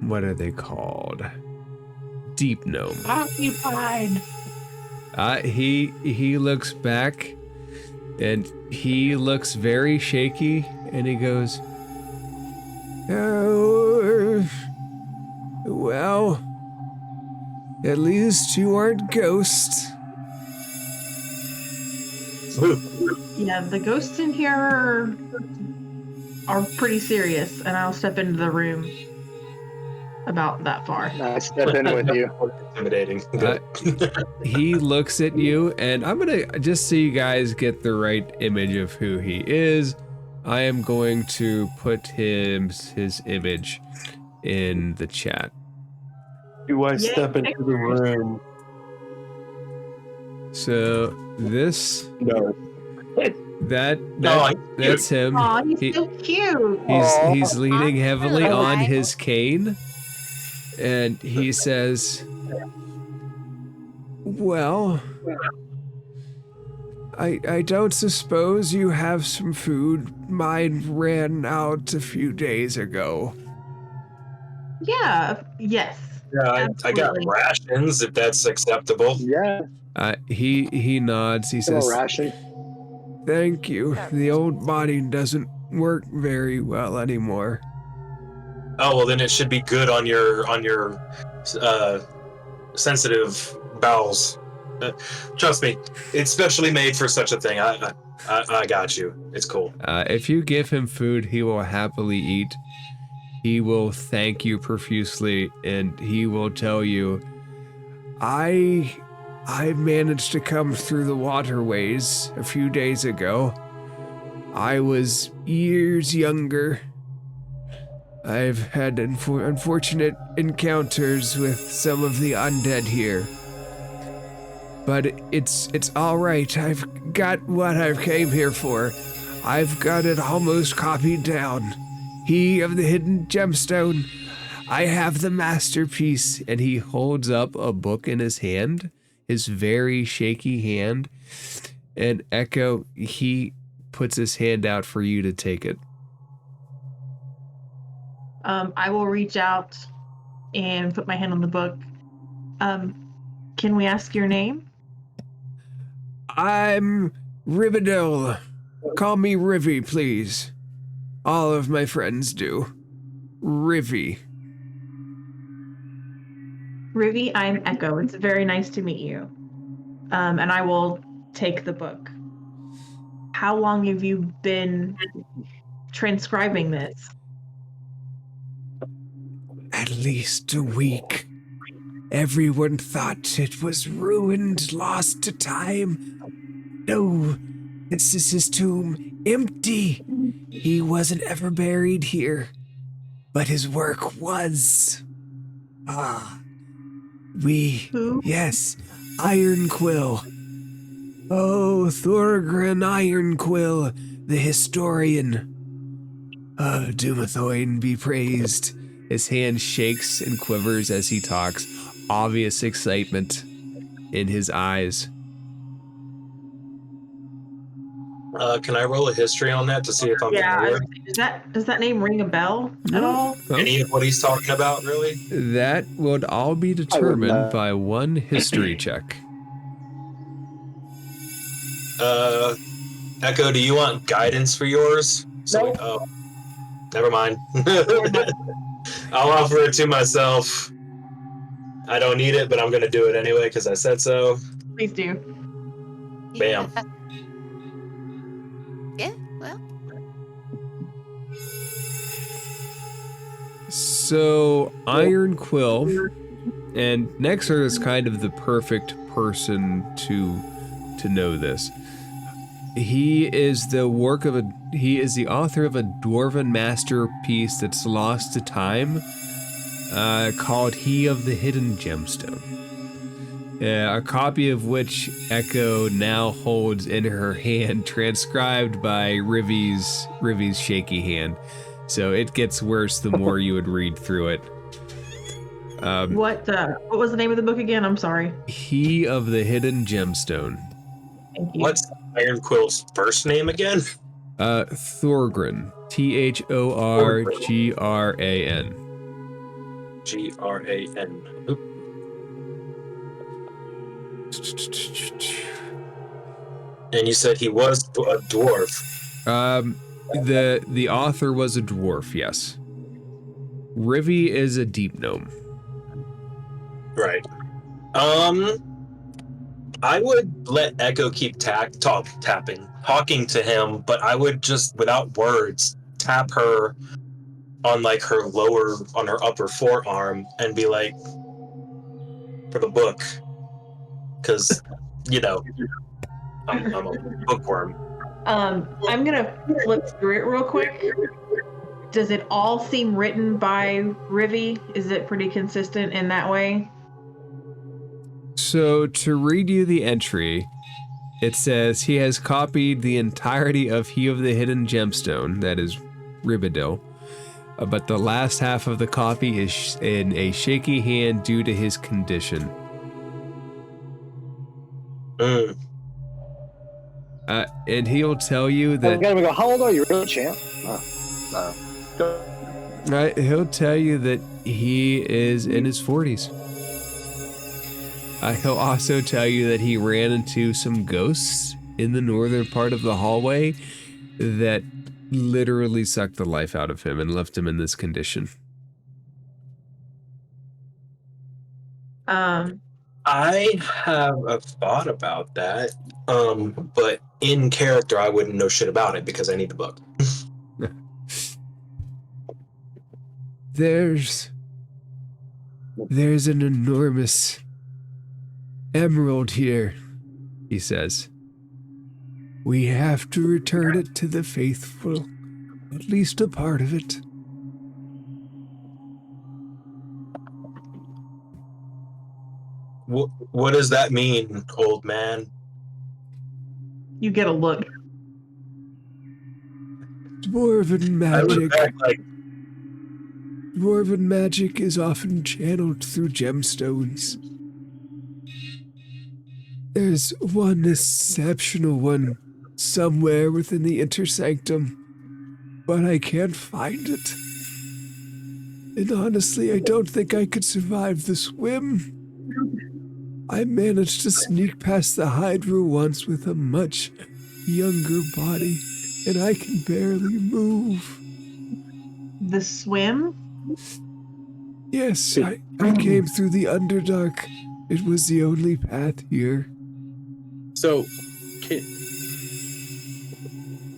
what are they called? Deep gnome. Occupied. He looks back and he looks very shaky and he goes, "Oh, well, at least you aren't ghosts." Yeah, the ghosts in here are pretty serious, and I'll step into the room about that far. I step in with you. Intimidating. He looks at you, and I'm gonna, just so you guys get the right image of who he is, I am going to put his image in the chat. Do I Yay, step into the room? So this, No. that's him. Aw, he's so cute. He's leaning heavily Hello. on his cane, and he says, "Well, I don't suppose you have some food. Mine ran out a few days ago." Yeah, yes. Yeah, I got Absolutely. rations if that's acceptable. Yeah, He nods. He little says, ration. "Thank you. The old body doesn't work very well anymore." Oh well, then it should be good on your sensitive bowels. Trust me, it's specially made for such a thing. I got you. It's cool. If you give him food, he will happily eat. He will thank you profusely, and he will tell you, I managed to come through the waterways a few days ago. I was years younger. I've had unfortunate encounters with some of the undead here. But it's all right. I've got what I came here for. I've got it almost copied down. He of the hidden gemstone. I have the masterpiece. And he holds up a book in his hand, his very shaky hand. And Echo, he puts his hand out for you to take it. I will reach out and put my hand on the book. Can we ask your name? I'm Rivendell. Call me Rivy, please. All of my friends do. Rivy. Rivy, I'm Echo. It's very nice to meet you. And I will take the book. How long have you been transcribing this? At least a week. Everyone thought it was ruined, lost to time. No, this is his tomb, empty. He wasn't ever buried here, but his work was. Who? Yes, Ironquill. Oh, Thorgrin Ironquill, the historian. Dumathoin be praised. His hand shakes and quivers as he talks, obvious excitement in his eyes. Can I roll a history on that to see if I'm familiar? Does that name ring a bell at all? Any of what he's talking about, really? That would all be determined by one history check. Echo, do you want guidance for yours? No. Oh, never mind. I'll offer it to myself. I don't need it, but I'm going to do it anyway because I said so. Please do. Bam. Yeah, well. So, Ironquill, and Nexer is kind of the perfect person to know this. He is the author of a dwarven masterpiece that's lost to time, called He of the Hidden Gemstone. A copy of which Echo now holds in her hand, transcribed by Rivy's shaky hand. So it gets worse the more you would read through it. What was the name of the book again? I'm sorry. He of the Hidden Gemstone. Thank you. What's Ironquill's first name again? Thorgran. Thorgran. Gran. Oop. And you said he was a dwarf. The author was a dwarf, yes. Rivy is a deep gnome. Right. I would let Echo keep talking to him, but I would just, without words, tap her on like her upper forearm and be like, for the book, because I'm a bookworm. I'm gonna flip through it real quick. Does it all seem written by Rivy? Is it pretty consistent in that way? So to read you the entry, it says he has copied the entirety of He of the Hidden Gemstone, that is Ribidil, but the last half of the copy is in a shaky hand due to his condition. And he'll tell you that. Go, how old are you, really, champ? He'll tell you that he is in his 40s. He'll also tell you that he ran into some ghosts in the northern part of the hallway that literally sucked the life out of him and left him in this condition. I have a thought about that, but in character, I wouldn't know shit about it because I need the book. There's an enormous emerald here, he says. We have to return it to the faithful, at least a part of it. What does that mean, old man? You get a look. Dwarven magic. I look back like, Dwarven magic is often channeled through gemstones. There's one exceptional one somewhere within the intersanctum, but I can't find it. And honestly, I don't think I could survive the swim. I managed to sneak past the Hydra once with a much younger body, and I can barely move. The swim? Yes, I came through the Underdark. It was the only path here. So,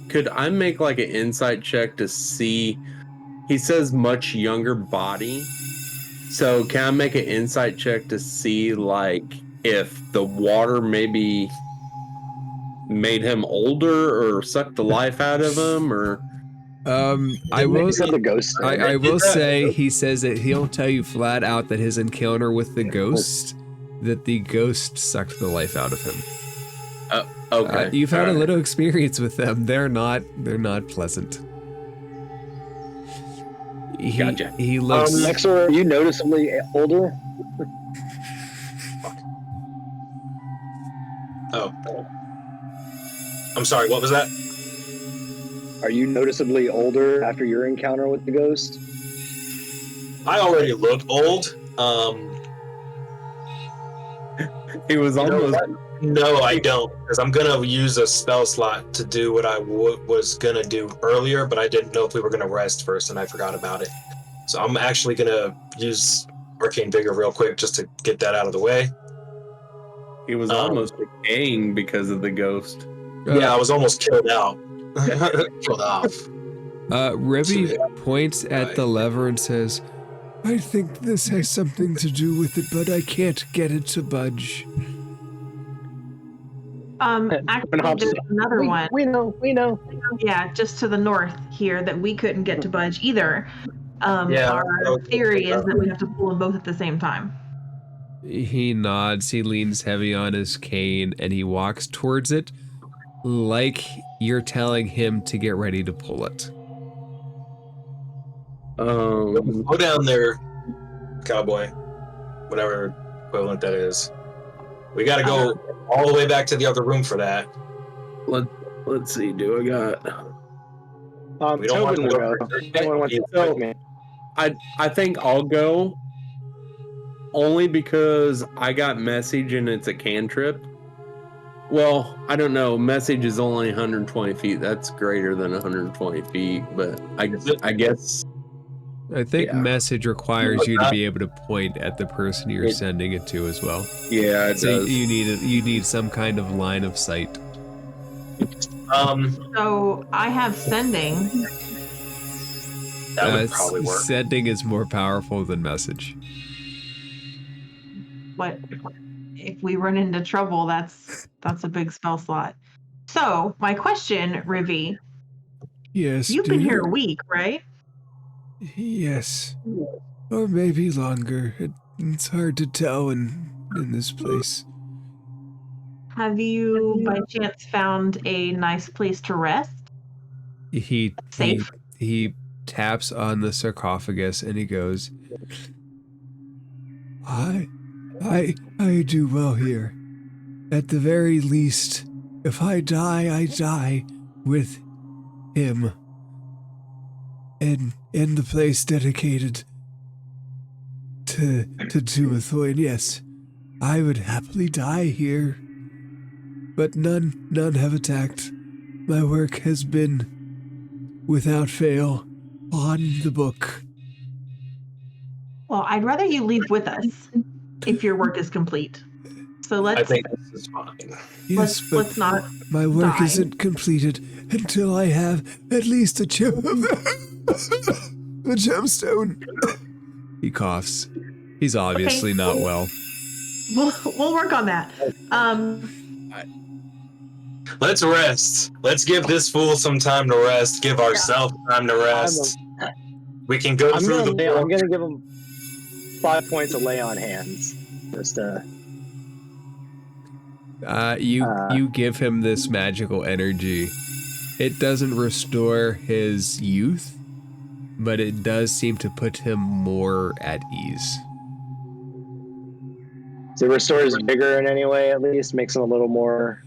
could I make like an insight check to see? He says much younger body. So can I make an insight check to see like if the water maybe made him older or sucked the life out of him, or? I will the ghost. I will say he says that he'll tell you flat out that his encounter with the ghost, that the ghost sucked the life out of him. Okay. You've had a little experience with them. They're not pleasant. Gotcha. He looks. Nexor, are you noticeably older? oh. I'm sorry, what was that? Are you noticeably older after your encounter with the ghost? I already look old. He was almost. No, I don't, because I'm gonna use a spell slot to do what I was gonna do earlier, but I didn't know if we were gonna rest first, and I forgot about it. So I'm actually gonna use Arcane Vigor real quick just to get that out of the way. He was almost decaying because of the ghost. Yeah, I was almost killed out. Killed off. Revy points at the lever and says, I think this has something to do with it, but I can't get it to budge. Actually, there's another one. We know. Yeah, just to the north here that we couldn't get to budge either. Yeah, Our theory is that we have to pull them both at the same time. He nods, he leans heavy on his cane, and he walks towards it like you're telling him to get ready to pull it. Go down there, cowboy. Whatever equivalent that is. We gotta go all the way back to the other room for that. Let's see. Do I got? We don't want Tobin to will go. go. Anyone wants to So- with me? I think I'll go. Only because I got message and it's a cantrip. Well, I don't know. Message is only 120 feet. That's greater than 120 feet, but I guess I think Yeah. message requires you to be able to point at the person you're sending it to as well. yeah, it So does. you need some kind of line of sight. So I have sending. That would probably work. Sending is more powerful than message. But if we run into trouble, that's a big spell slot. So my question, Rivi, Yes, you've been here a week, right? Yes. Or maybe longer. It's hard to tell in this place. Have you by chance found a nice place to rest? Safe? He taps on the sarcophagus and he goes, I do well here. At the very least, if I die with him. And in the place dedicated to Dumathoin, yes. I would happily die here. But none have attacked. My work has been, without fail, on the book. Well, I'd rather you leave with us if your work is complete. So I let's think this is fine. Yes, but let's not my work die. isn't completed until I have at least a chip of the gemstone. He coughs. He's obviously not well. We'll work on that. Let's rest. Let's give this fool some time to rest. Give ourselves time to rest. We can go through the I'm gonna give him 5 points of lay on hands. Just You give him this magical energy. It doesn't restore his youth, but it does seem to put him more at ease. so it restores vigor in any way, at least makes him a little more.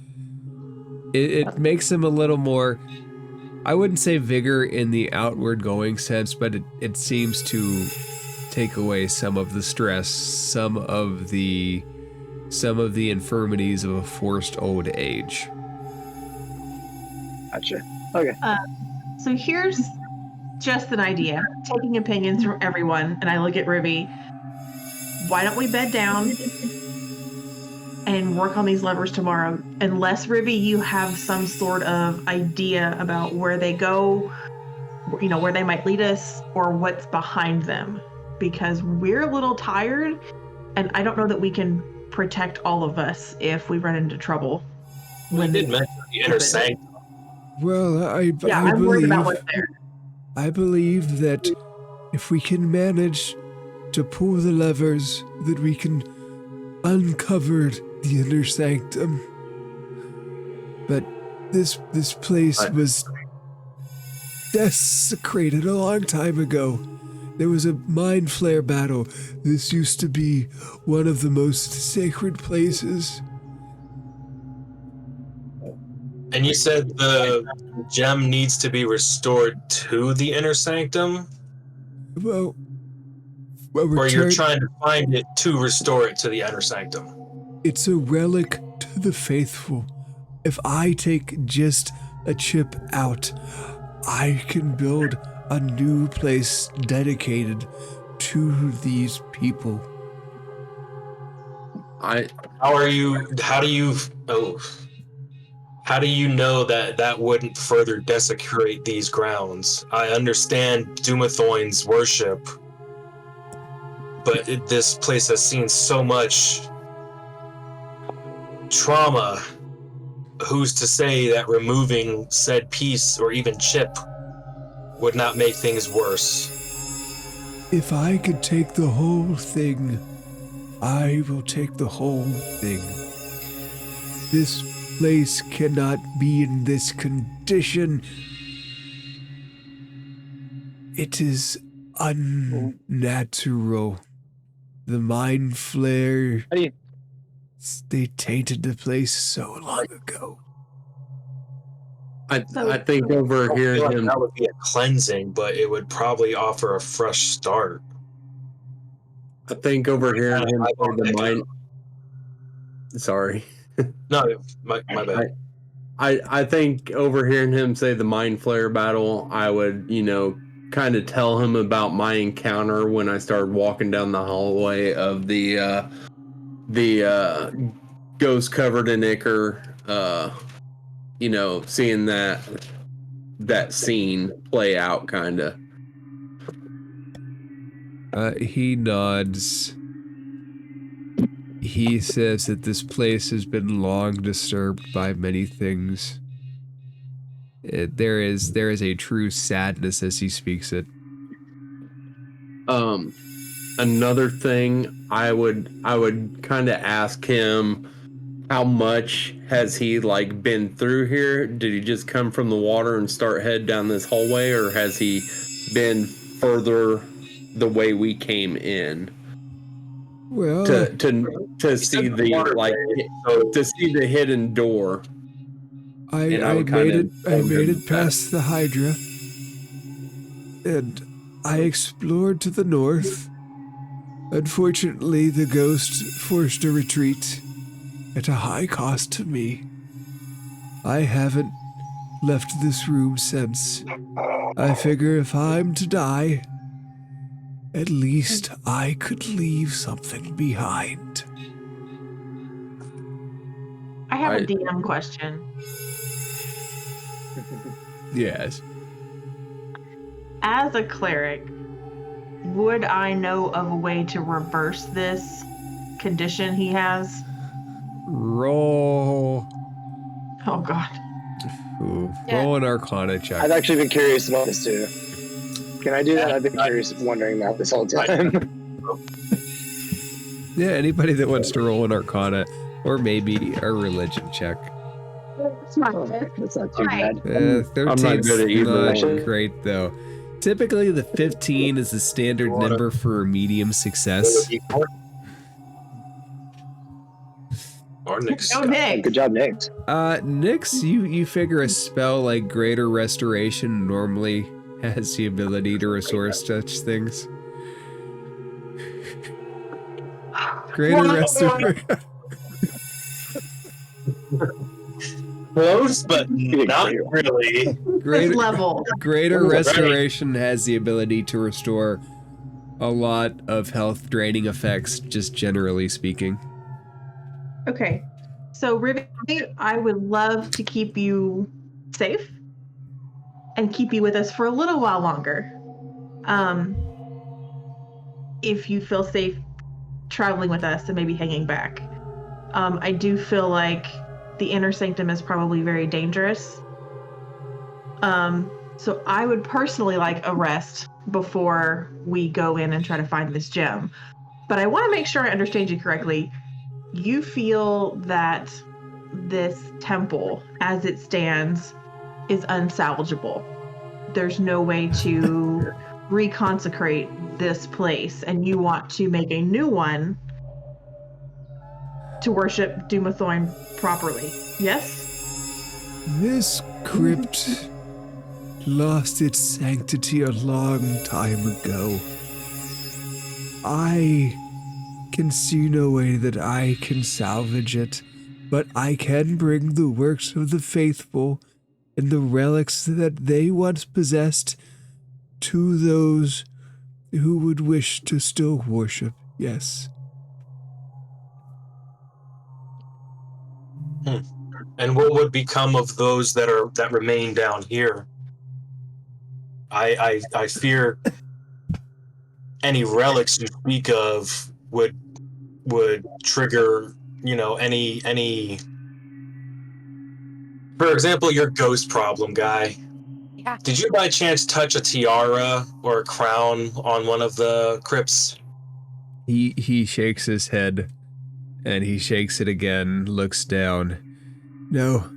It makes him a little more, I wouldn't say vigor in the outward going sense, but it seems to take away some of the stress, some of the infirmities of a forced old age. Gotcha. Okay. So here's just an idea, taking opinions from everyone, and I look at Rivi. Why don't we bed down and work on these levers tomorrow? Unless, Rivi, you have some sort of idea about where they go, you know, where they might lead us, or what's behind them. Because we're a little tired, and I don't know that we can protect all of us if we run into trouble. We did mention the inner sanctum. Well, I'm worried about what's there. I believe that if we can manage to pull the levers, that we can uncover the inner sanctum. But this place was desecrated a long time ago. There was a mind flare battle. This used to be one of the most sacred places. And you said the gem needs to be restored to the inner sanctum? Well, Or you're trying to find it to restore it to the inner sanctum? It's a relic to the faithful. If I take just a chip out, I can build a new place dedicated to these people. How do you know that wouldn't further desecrate these grounds? I understand Dumathoin's worship, but this place has seen so much trauma. Who's to say that removing said piece or even chip would not make things worse? If I could take the whole thing, I will take the whole thing. This place cannot be in this condition. It is unnatural. The mind flare They tainted the place so long ago. I think I over don't here feel like him. that would be a cleansing, but it would probably offer a fresh start. I think over here him I say the mind. Sorry. No, my bad. I think overhearing him say the mind flare battle, I would, kind of tell him about my encounter when I started walking down the hallway of the ghost covered in ichor, seeing that scene play out kind of. He nods. He says that this place has been long disturbed by many things. There is a true sadness as he speaks it. Another thing I would kind of ask him, how much has he been through here? Did he just come from the water and start head down this hallway, or has he been further the way we came in? Well, To see to see the hidden door. I made it past the Hydra, and I explored to the north. Unfortunately, the ghost forced a retreat at a high cost to me. I haven't left this room since. I figure if I'm to die, at least I could leave something behind. I have a DM question. Yes. As a cleric, would I know of a way to reverse this condition he has? Roll. Oh God. Ooh, Yeah. roll an Arcana check. I've actually been curious about this too. Can I do that? I've been curious, wondering that this whole time. Yeah, anybody that wants to roll an Arcana, or maybe a religion check. That's not too bad. 13's I'm not good at either not one. great though. Typically, the 15 is the standard number for medium success. Or Nick's Go got- Nick. Good job, Nick. Nyx, you figure a spell like Greater Restoration normally has the ability to restore such things. Greater Restoration. Close, but not really. This level. Greater Restoration has the ability to restore a lot of health draining effects, just generally speaking. Okay. So Ribby, I would love to keep you safe and keep you with us for a little while longer. If you feel safe traveling with us and maybe hanging back. I do feel like the inner sanctum is probably very dangerous. So I would personally like a rest before we go in and try to find this gem. But I want to make sure I understand you correctly. You feel that this temple, as it stands, is unsalvageable. There's no way to reconsecrate this place, and you want to make a new one to worship Dumathoin properly. Yes? This crypt lost its sanctity a long time ago. I can see no way that I can salvage it, but I can bring the works of the faithful and the relics that they once possessed to those who would wish to still worship, yes. And what would become of those that remain down here? I fear any relics you speak of would trigger, any. For example, your ghost problem, guy. Yeah. Did you by chance touch a tiara or a crown on one of the crypts? He shakes his head, and he shakes it again, looks down. No.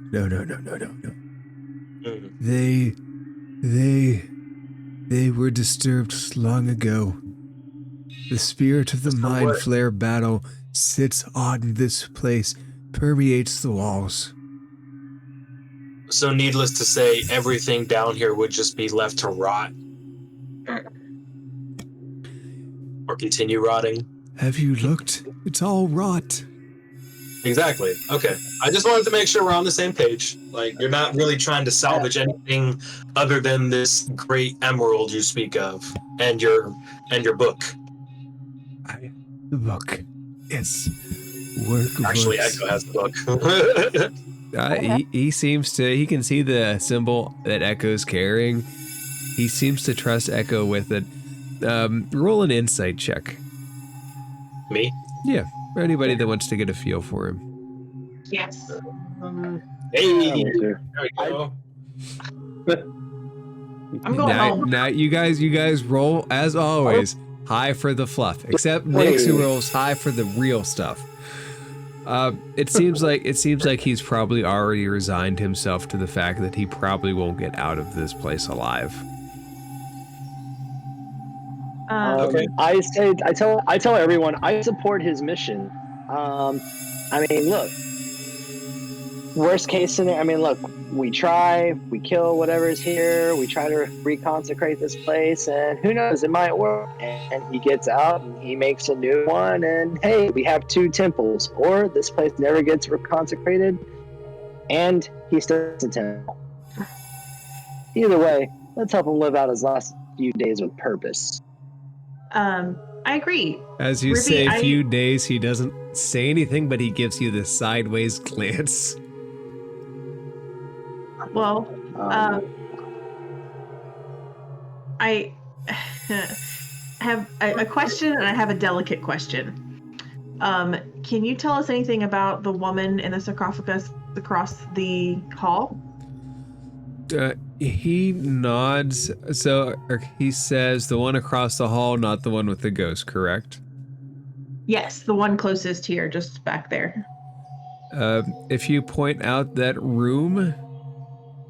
Mm. They were disturbed long ago. The spirit of the So Mind what- Flare battle sits on this place, permeates the walls. So needless to say, everything down here would just be left to rot. Or continue rotting. Have you looked? It's all rot. Exactly. Okay. I just wanted to make sure we're on the same page. Like, you're not really trying to salvage anything other than this great emerald you speak of, and your book. The book. It's work of Actually, works. Echo has the book. He can see the symbol that Echo's carrying. He seems to trust Echo with it. Roll an insight check. Me? Yeah, for anybody that wants to get a feel for him. Yes. Hey, Yeah, there we go. I'm going home. Now you guys roll as always high for the fluff, except Nix who rolls high for the real stuff. It seems like he's probably already resigned himself to the fact that he probably won't get out of this place alive. Okay. I tell everyone I support his mission. I mean, look. Worst case scenario. I mean, look. We try, we kill whatever's here. We try to reconsecrate this place, and who knows? It might work. And he gets out, and he makes a new one. And hey, we have 2 temples. Or this place never gets reconsecrated, and he starts a temple. Either way, let's help him live out his last few days with purpose. I agree. As you Ruby, say few days, he doesn't say anything, but he gives you this sideways glance. Well, I have a question, and I have a delicate question. Can you tell us anything about the woman in the sarcophagus across the hall? He nods. So he says the one across the hall, not the one with the ghost, correct? Yes, the one closest here, just back there. If you point out that room,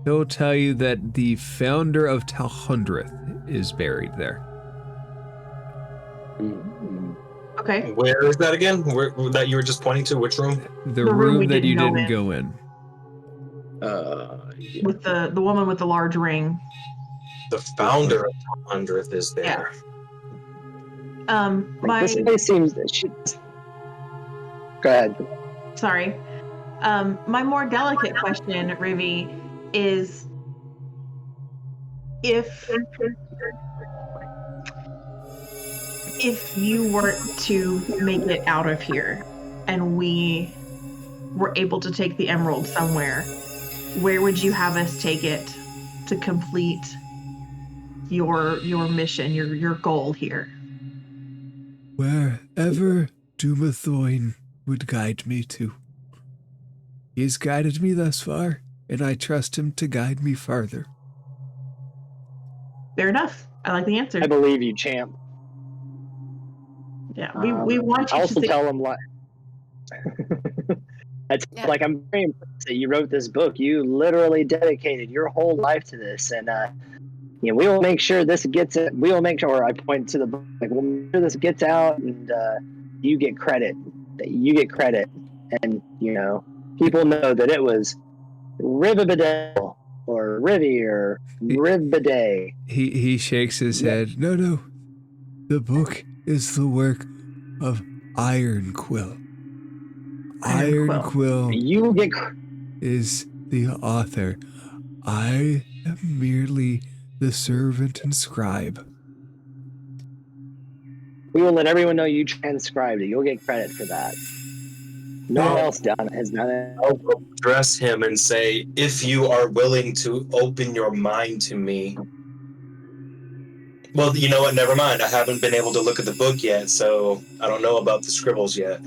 he'll tell you that the founder of Talhund is buried there. Okay. Where is that again? Where that you were just pointing to? Which room? The room we room that you didn't didn't go go in. Yeah. With the woman with the large ring. The founder of 100th is there. This place seems. Go ahead. Sorry. My more delicate question, Rivi, is if you were to make it out of here and we were able to take the emerald somewhere, where would you have us take it to complete your mission, your goal here? Wherever Dumathoin would guide me to. He's guided me thus far, and I trust him to guide me farther. Fair enough. I like the answer. I believe you, champ. Yeah, we want you I to also say. tell him like. Like I'm very impressed that you wrote this book. You literally dedicated your whole life to this, and we will make sure this gets it. We will make sure. Or I point to the book. Like we'll make sure this gets out, and you get credit. That you get credit, and people know that it was Rivabadale or Rivi or Rivbaday. He shakes his head. No. The book is the work of Iron Quill. Iron Quill You get is the author. I am merely the servant and scribe. We will let everyone know you transcribed it. You'll get credit for that. No one else has done it. I'll address him and say, if you are willing to open your mind to me. Well, you know what? Never mind. I haven't been able to look at the book yet, so I don't know about the scribbles yet.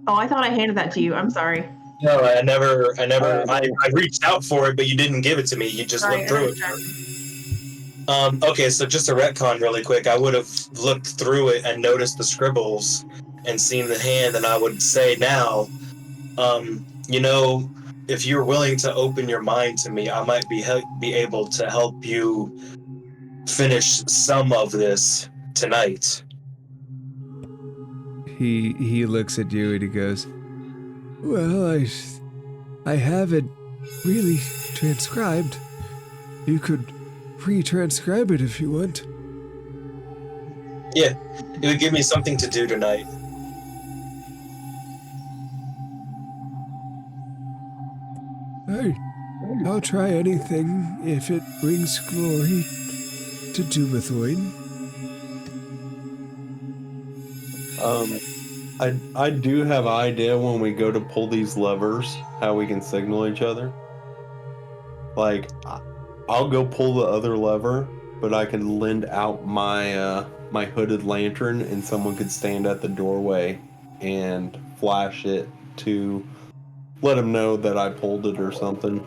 Oh, I thought I handed that to you. I'm sorry. No, I never. I reached out for it, but you didn't give it to me. You just looked through it. Okay, so just a retcon really quick. I would have looked through it and noticed the scribbles and seen the hand, and I would say now, if you're willing to open your mind to me, I might be able to help you finish some of this tonight. He looks at you and he goes, "Well, I have it really transcribed. You could re-transcribe it if you want." Yeah, it would give me something to do tonight. I'll try anything if it brings glory to Dumethwain. I do have an idea when we go to pull these levers, how we can signal each other. Like, I'll go pull the other lever, but I can lend out my my hooded lantern, and someone could stand at the doorway and flash it to let them know that I pulled it or something.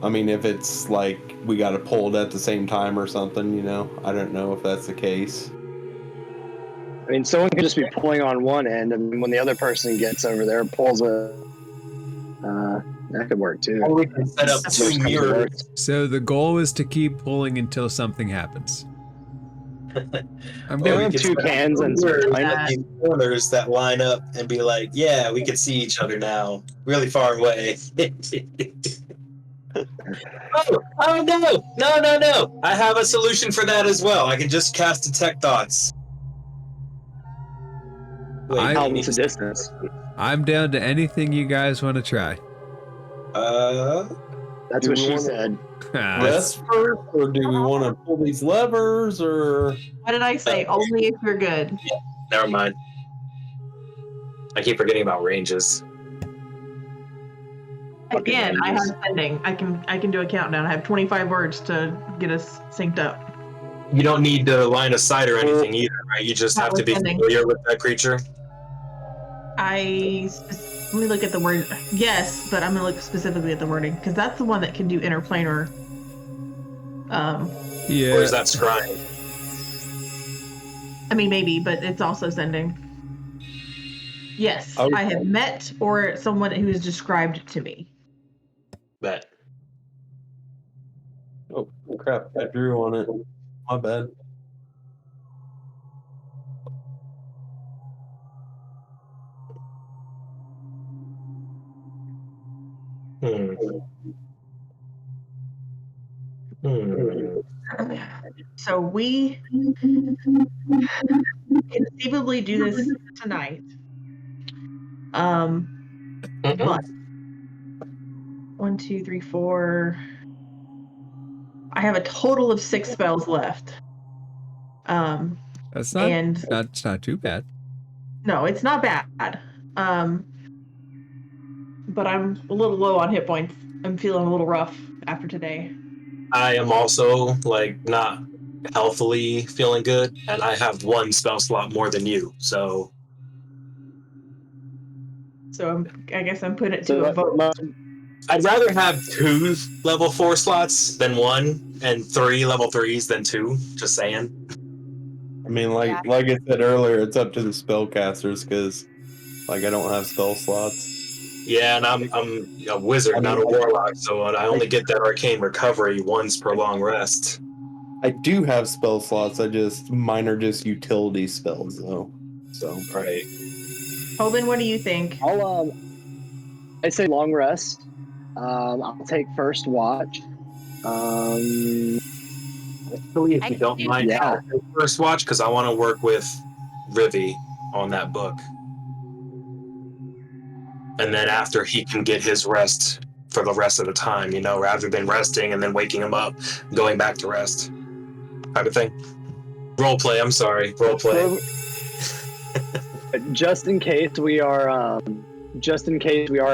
I mean, if it's like we got to pull it at the same time or something, you know, I don't know if that's the case. I mean, someone could just be pulling on one end, and when the other person gets over there, pulls a. That could work too. Or we can set up Worst two comes to mirrors. worst. So the goal is to keep pulling until something happens. I'm Or Or doing we have could two set up cans and mirrors some at these corners that line up and be like, yeah, we can see each other now, really far away. Oh no! I have a solution for that as well. I can just cast Detect Thoughts. Wait, How you need it's a to- distance. I'm down to anything you guys want to try. That's Do what we she wanna- said. Rest first, or do we want to pull these levers, or What did I say? Only if you're good. never mind. I keep forgetting about ranges. Again, I have ranges. sending. I can do a countdown. I have 25 words to get us synced up. You don't need to line of sight or anything either, right? You just have to be Notwithstanding. familiar with that creature. Let me look at the word. Yes, but I'm gonna look specifically at the wording because that's the one that can do interplanar. Yeah. Or is that scrying? I mean, maybe, but it's also sending. Yes, Okay. I have met or someone who is described to me. Bet. oh crap, I drew on it. My bad. So we conceivably do this tonight. But 1, 2, 3, 4. I have a total of 6 spells left. That's not, and it's not too bad. no, it's not bad. But I'm a little low on hit points. I'm feeling a little rough after today. I am also like not healthily feeling good, and I have 1 spell slot more than you. So I guess I'm putting it So to a vote. I'd rather have 2 level 4 slots than 1, and 3 level 3s than 2. Just saying. I mean, Yeah. like I said earlier, it's up to the spellcasters because, like, I don't have spell slots. Yeah, and I'm a wizard, not a warlock, so I only get that arcane recovery once per long rest. I do have spell slots. Mine are just utility spells though. So Right. Tobin, what do you think? I say long rest. I'll take first watch. Actually, if you don't mind, Yeah. I'll take first watch because I want to work with Rivi on that book. And then after he can get his rest for the rest of the time, you know, rather than resting and then waking him up, going back to rest, type of thing. Role play. I'm sorry, role play. Just in case we are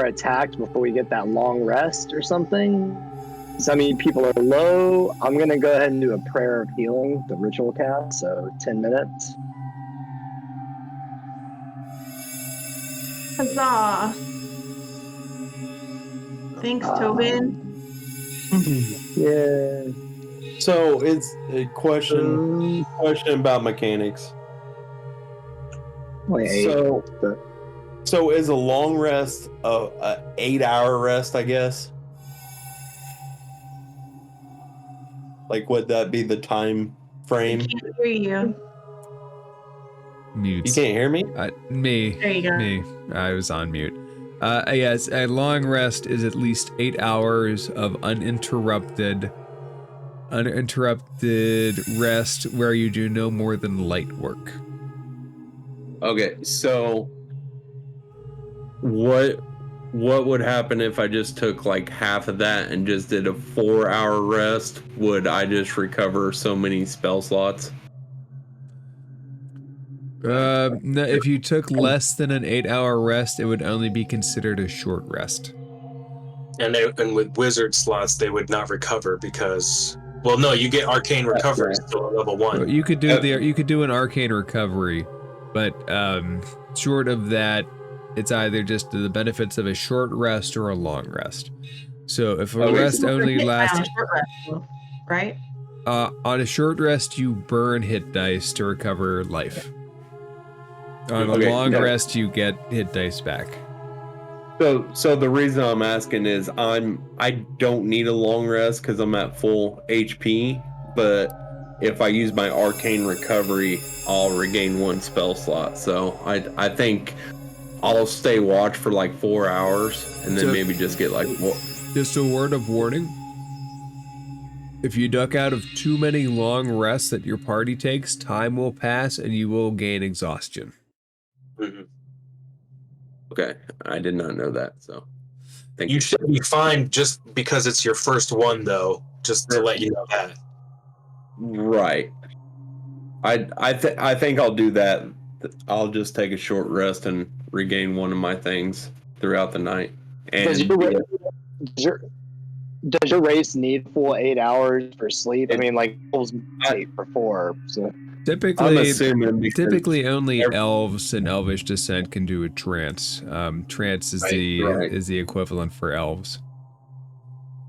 attacked before we get that long rest or something. So I mean, people are low. I'm gonna go ahead and do a prayer of healing, the ritual cast. So 10 minutes. Huzzah! Thanks, Tobin. Yeah. So it's a question about mechanics. Wait. So is a long rest a 8-hour rest, I guess? Like, would that be the time frame? Can't hear you. Mute. You can't hear me? Me. There you go. Me. I was on mute. Yes, a long rest is at least 8 hours of uninterrupted rest where you do no more than light work. Okay, so what would happen if I just took like half of that and just did a 4-hour rest? Would I just recover so many spell slots? No, if you took less than an 8-hour rest, it would only be considered a short rest. And with wizard slots, they would not recover because, well, no, you get arcane recovery still at level 1. Well, you could do an arcane recovery, but short of that, it's either just the benefits of a short rest or a long rest. So if a rest only lasts, right? On a short rest, you burn hit dice to recover life. On a long rest, you get hit dice back. So the reason I'm asking is I don't need a long rest because I'm at full HP, but if I use my arcane recovery, I'll regain 1 spell slot. So I think I'll stay watch for like 4 hours and then maybe just get like more. Just a word of warning. If you duck out of too many long rests that your party takes, time will pass and you will gain exhaustion. Mm-hmm. Okay, I did not know that. So you should be fine just because it's your first one, though. Just to let you know that. Right. I think I'll do that. I'll just take a short rest and regain 1 of my things throughout the night. And does your race need full 8 hours for sleep? I mean, like, sleep for 4. So. Typically only elves and elvish descent can do a trance. Trance is the equivalent for elves.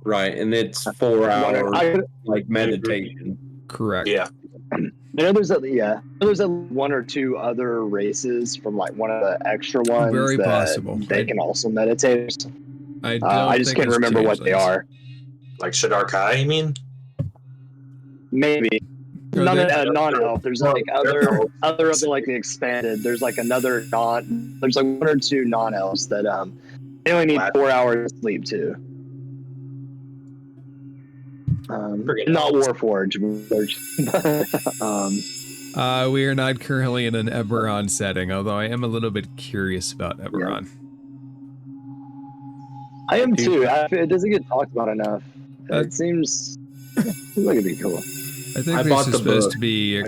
Right, and it's 4 hours like meditation. Correct. Yeah. I know there's at 1 or 2 other races from like one of the extra ones. Very possible. They can also meditate. I just can't remember what they are. Like Shadar-kai, you mean? Maybe. Non-elf. There's like other of the like the expanded. There's like another there's like 1 or 2 non-elves that they only need 4 hours of sleep too. Not Warforged. We are not currently in an Eberron setting, although I am a little bit curious about Eberron. Yeah. I am too. It doesn't get talked about enough. It seems like it'd be cool. I think this is supposed to be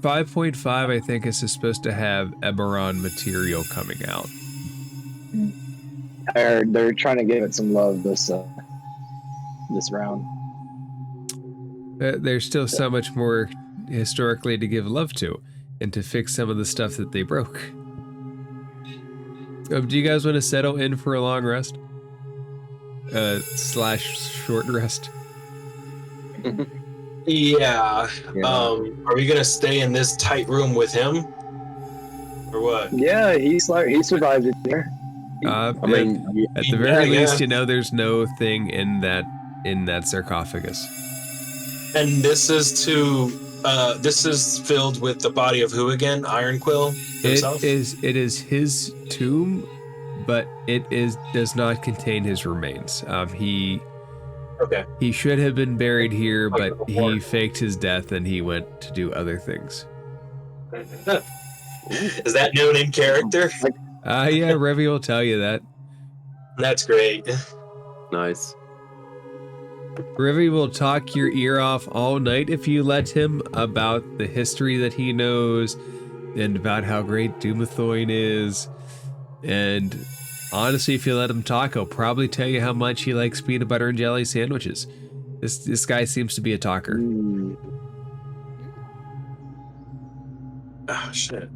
5.5. I think is supposed to have Eberron material coming out. They're trying to give it some love this round. There's still so much more historically to give love to, and to fix some of the stuff that they broke. Do you guys want to settle in for a long rest? / short rest? Yeah. Are we gonna stay in this tight room with him, or what? Yeah, he survived it there. At the very least, you know, there's no thing in that sarcophagus. And this is filled with the body of who again? Ironquill himself? It is his tomb, but does not contain his remains. He should have been buried here, but he faked his death and he went to do other things. Is that known in character? Yeah, Revy will tell you that. That's great. Nice. Rivy will talk your ear off all night if you let him, about the history that he knows and about how great Doomthoin is. And honestly, if you let him talk, he'll probably tell you how much he likes peanut butter and jelly sandwiches. This guy seems to be a talker. Oh shit.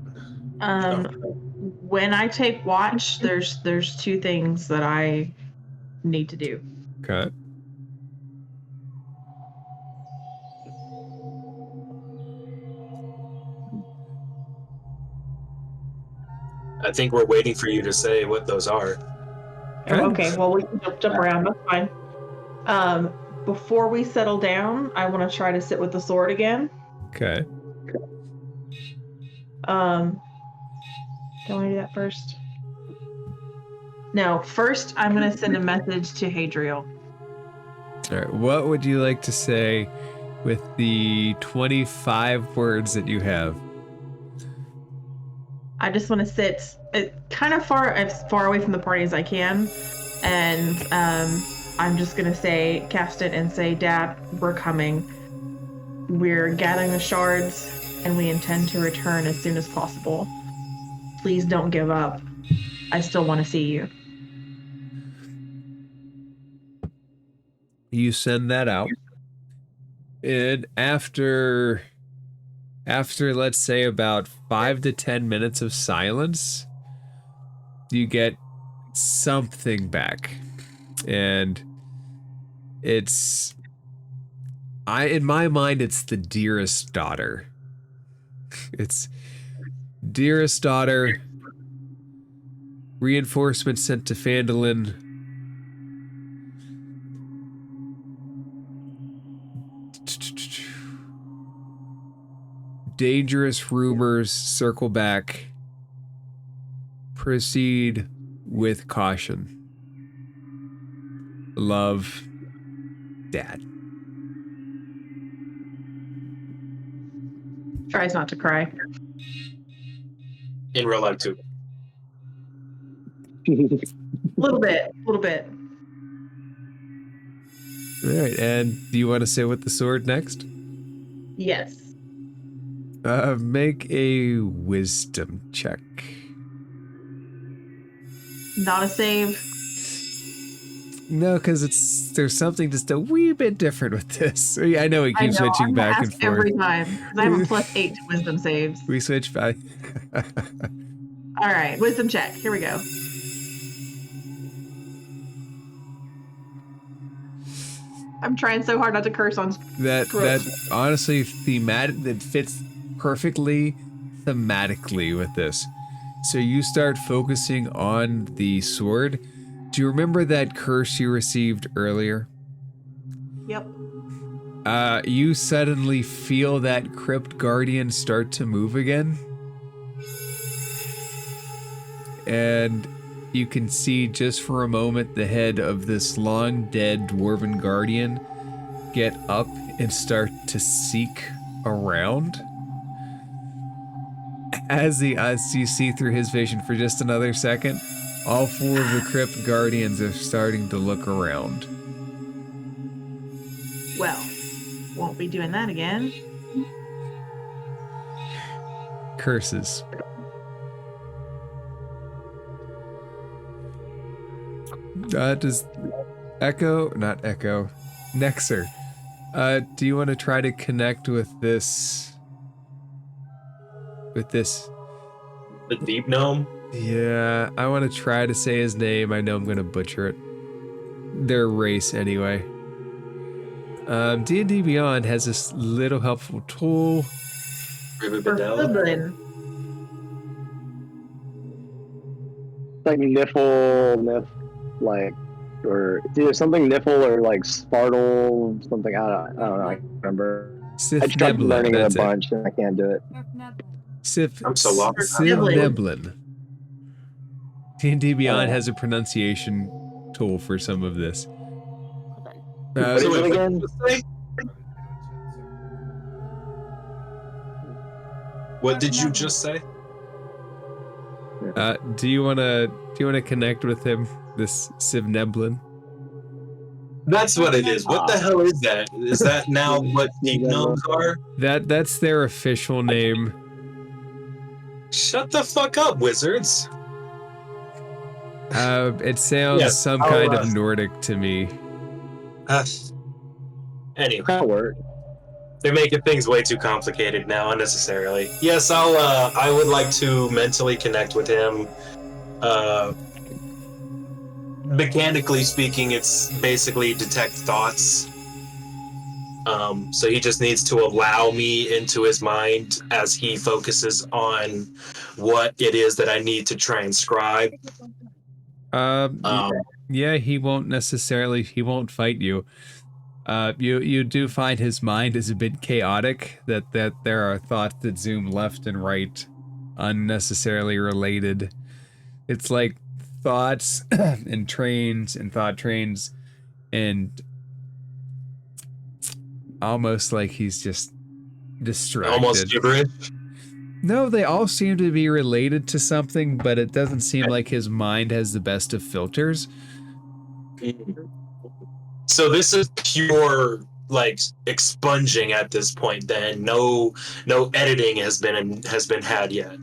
When I take watch, there's 2 things that I need to do. Okay. I think we're waiting for you to say what those are. Okay, well, we can jump around. That's fine. Before we settle down, I want to try to sit with the sword again. Okay. Do I want to do that first? No, first I'm going to send a message to Hadriel. All right, what would you like to say with the 25 words that you have? I just want to sit kind of as far away from the party as I can, and I'm just gonna cast it and say, "Dad, we're coming. We're gathering the shards, and we intend to return as soon as possible. Please don't give up. I still want to see you." You send that out, and after let's say about 5 to 10 minutes of silence, you get something back, and it's in my mind it's the dearest daughter. It's dearest daughter, reinforcements sent to Phandalin. Dangerous rumors circle back. Proceed with caution. Love, Dad. Tries not to cry. In real life too. A little bit. All right, and do you want to sit with the sword next? Yes. Make a wisdom check. Not a save. No, because there's something just a wee bit different with this. I know we keep switching I'm back gonna and ask forth. every time. 'Cause I have a +8 to wisdom saves. We switch back. All right, wisdom check. Here we go. I'm trying so hard not to curse on. That honestly that fits perfectly thematically with this. So you start focusing on the sword. Do you remember that curse you received earlier? Yep. You suddenly feel that Crypt Guardian start to move again. And you can see just for a moment the head of this long dead dwarven guardian get up and start to seek around. As you see through his vision for just another second, all 4 of the Crypt Guardians are starting to look around. Well, won't be doing that again. Curses. Does Nexer, do you want to try to connect with this? The deep gnome? Yeah, I want to try to say his name. I know I'm going to butcher it. Their race, anyway. D&D Beyond has this little helpful tool. Fliblin. Like niffle, like, or it's either something niffle or like spartle, something. I don't know. I can't remember. I tried Sith learning it a that's bunch and I can't do it. I'm so lost. Sivneblin. D&D Beyond Oh. has a pronunciation tool for some of this. What is it again? What did you just say? Do you wanna connect with him? This Sivneblin? That's what it is. What the hell is that? Is that now what deep gnomes are? That's their official name. Shut the fuck up, wizards. It sounds Yes, some I'll, kind of Nordic to me. Anyway, That'll work. they're making things way too complicated now, unnecessarily. Yes, I would like to mentally connect with him. Mechanically speaking, it's basically detect thoughts. So he just needs to allow me into his mind as he focuses on what it is that I need to transcribe. Yeah, he won't fight you. You do find his mind is a bit chaotic, that there are thoughts that zoom left and right unnecessarily related. It's like thoughts and trains and thought trains, and almost like he's just distracted. Almost gibberish. No, they all seem to be related to something, but it doesn't seem like his mind has the best of filters. So this is pure like expunging at this point. Then no editing has been had yet.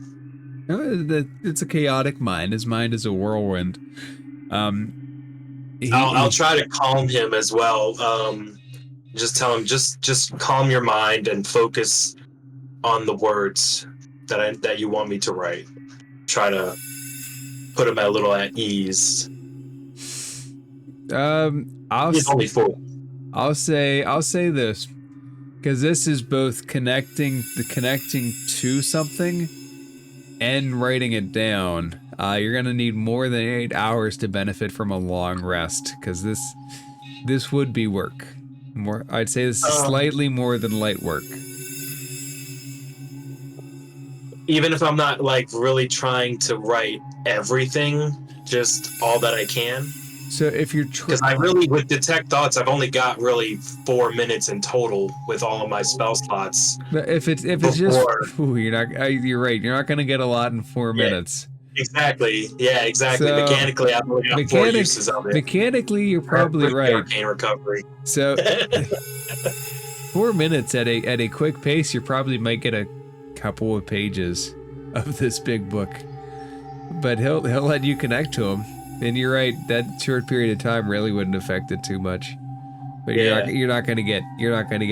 It's a chaotic mind. His mind is a whirlwind. I'll try to calm him as well. Just tell him just calm your mind and focus on the words that you want me to write. Try to put him a little at ease. He's only 4. I'll say this, because this is both connecting to something and writing it down. You're gonna need more than 8 hours to benefit from a long rest, because this would be work. I'd say this is slightly more than light work. Even if I'm not like really trying to write everything, just all that I can. So if you're because I really, with detect thoughts, I've only got really 4 minutes in total with all of my spell slots. But if it's just, you're not. You're right. You're not gonna get a lot in 4 minutes. Exactly. Yeah, exactly. So, mechanically, I've only got 4 uses of it. Mechanically, you're probably right. Arcane recovery. So 4 minutes at a quick pace, you probably might get a couple of pages of this big book. But he'll let you connect to him. And you're right, that short period of time really wouldn't affect it too much. But you're not gonna get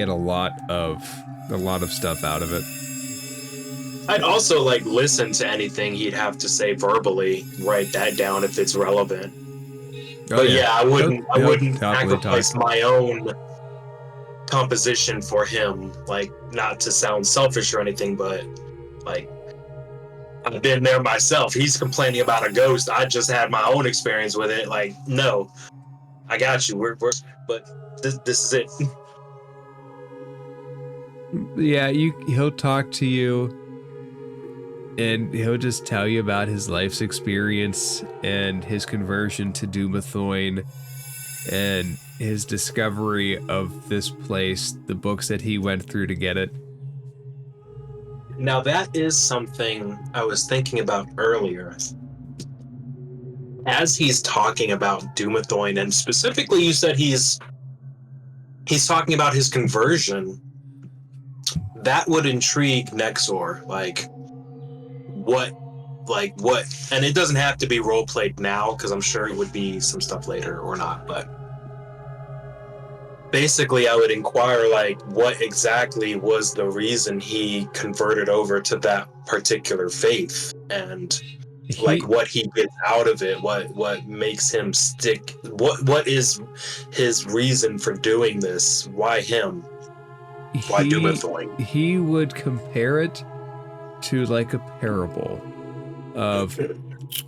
a lot of stuff out of it. I'd also like listen to anything he'd have to say verbally, write that down if it's relevant. But yeah, I wouldn't sacrifice my own composition for him, like not to sound selfish or anything, but like I've been there myself. He's complaining about a ghost. I just had my own experience with it. Like, no, I got you. But this is it. Yeah, he'll talk to you, and he'll just tell you about his life's experience and his conversion to Dumathoin and his discovery of this place, the books that he went through to get it. Now that is something I was thinking about earlier. As he's talking about Dumathoin, and specifically you said he's talking about his conversion, that would intrigue Nexor. Like what, and it doesn't have to be role played now, because I'm sure it would be some stuff later or not, but basically I would inquire like what exactly was the reason he converted over to that particular faith, and like what he gets out of it, what makes him stick, what is his reason for doing this, why him, why Dumathoin. He would compare it to like a parable of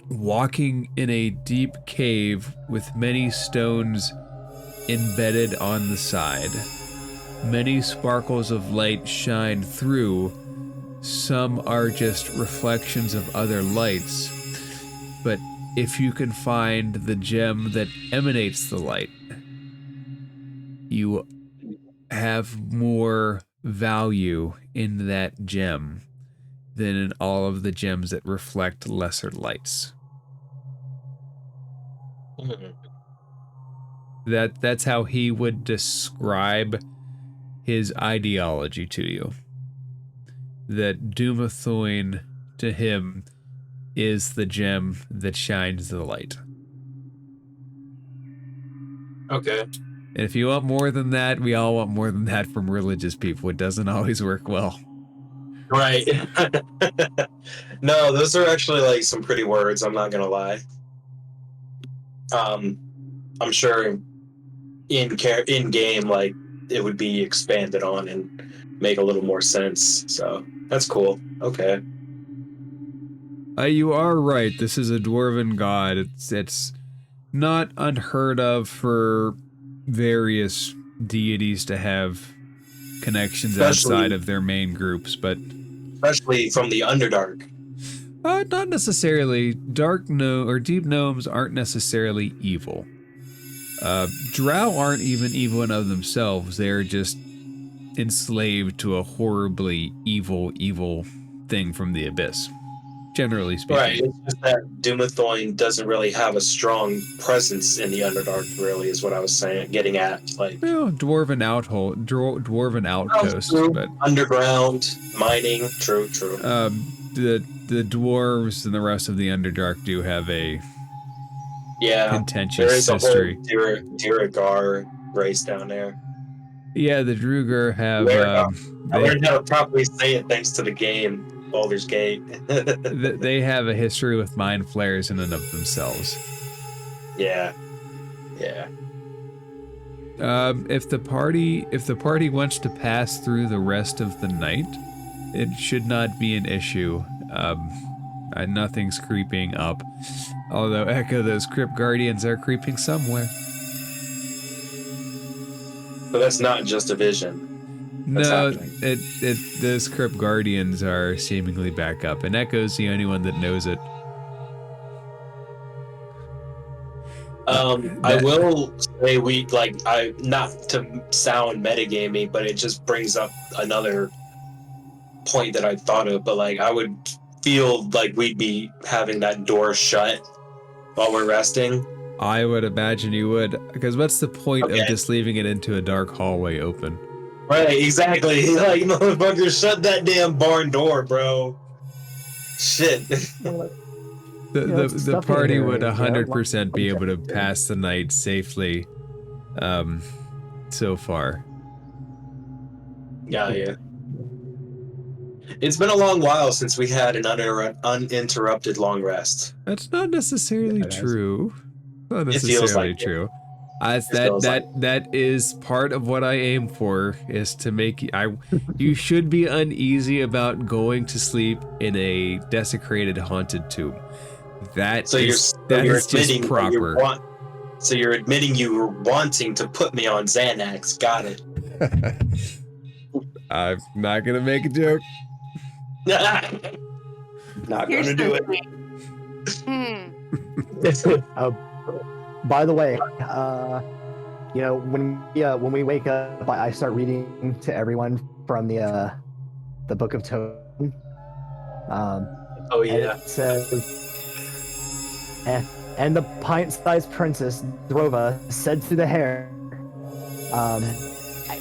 walking in a deep cave with many stones embedded on the side. Many sparkles of light shine through. Some are just reflections of other lights. But if you can find the gem that emanates the light, you have more value in that gem than in all of the gems that reflect lesser lights. That's how he would describe his ideology to you. That Dumathoin to him is the gem that shines the light. Okay. And if you want more than that, we all want more than that from religious people. It doesn't always work well. Right. No, those are actually like some pretty words, I'm not gonna lie. I'm sure in game, like it would be expanded on and make a little more sense. So that's cool. Okay. You are right. This is a dwarven god. It's not unheard of for various deities to have connections outside of their main groups, but especially from the Underdark. Not necessarily. Dark gnome or deep gnomes aren't necessarily evil. Drow aren't even evil in of themselves. They're just enslaved to a horribly evil thing from the abyss. Generally speaking. Right, it's just that Doomethorn doesn't really have a strong presence in the Underdark, really, is what I was saying, getting at. Like, Well, dwarven outpost, true. but Underground, mining, true. the dwarves and the rest of the Underdark do have a Yeah, there contentious is a history. whole Duragar race down there. Yeah, the Druger have. I They, learned how to properly say it thanks to the game, Baldur's Gate. they have a history with mind flayers in and of themselves. Yeah. If the party wants to pass through the rest of the night, it should not be an issue. Nothing's creeping up. Although Echo, those Crypt Guardians are creeping somewhere. But that's not just a vision. That's No, happening. those Crypt Guardians are seemingly back up, and Echo's the only one that knows it. I will say I not to sound metagaming, but it just brings up another point that I thought of, but like I would feel like we'd be having that door shut while we're resting. I would imagine you would, because what's the point Okay. of just leaving it into a dark hallway open? Right, exactly. Like, motherfucker, shut that damn barn door, bro. Shit. The party would 100% be able to pass the night safely, so far. Yeah. It's been a long while since we had an uninterrupted long rest. That's not necessarily true. Not It feels necessarily like it. true. That is part of what I aim for, is to make you should be uneasy about going to sleep in a desecrated haunted tomb. That is just proper. So you're admitting you were wanting to put me on Xanax. Got it. I'm not gonna make a joke. Not Here's gonna do the it. thing. By the way, when we wake up, I start reading to everyone from the Book of Talhund. Oh yeah. And it says, and the pint-sized princess Drova said to the hare,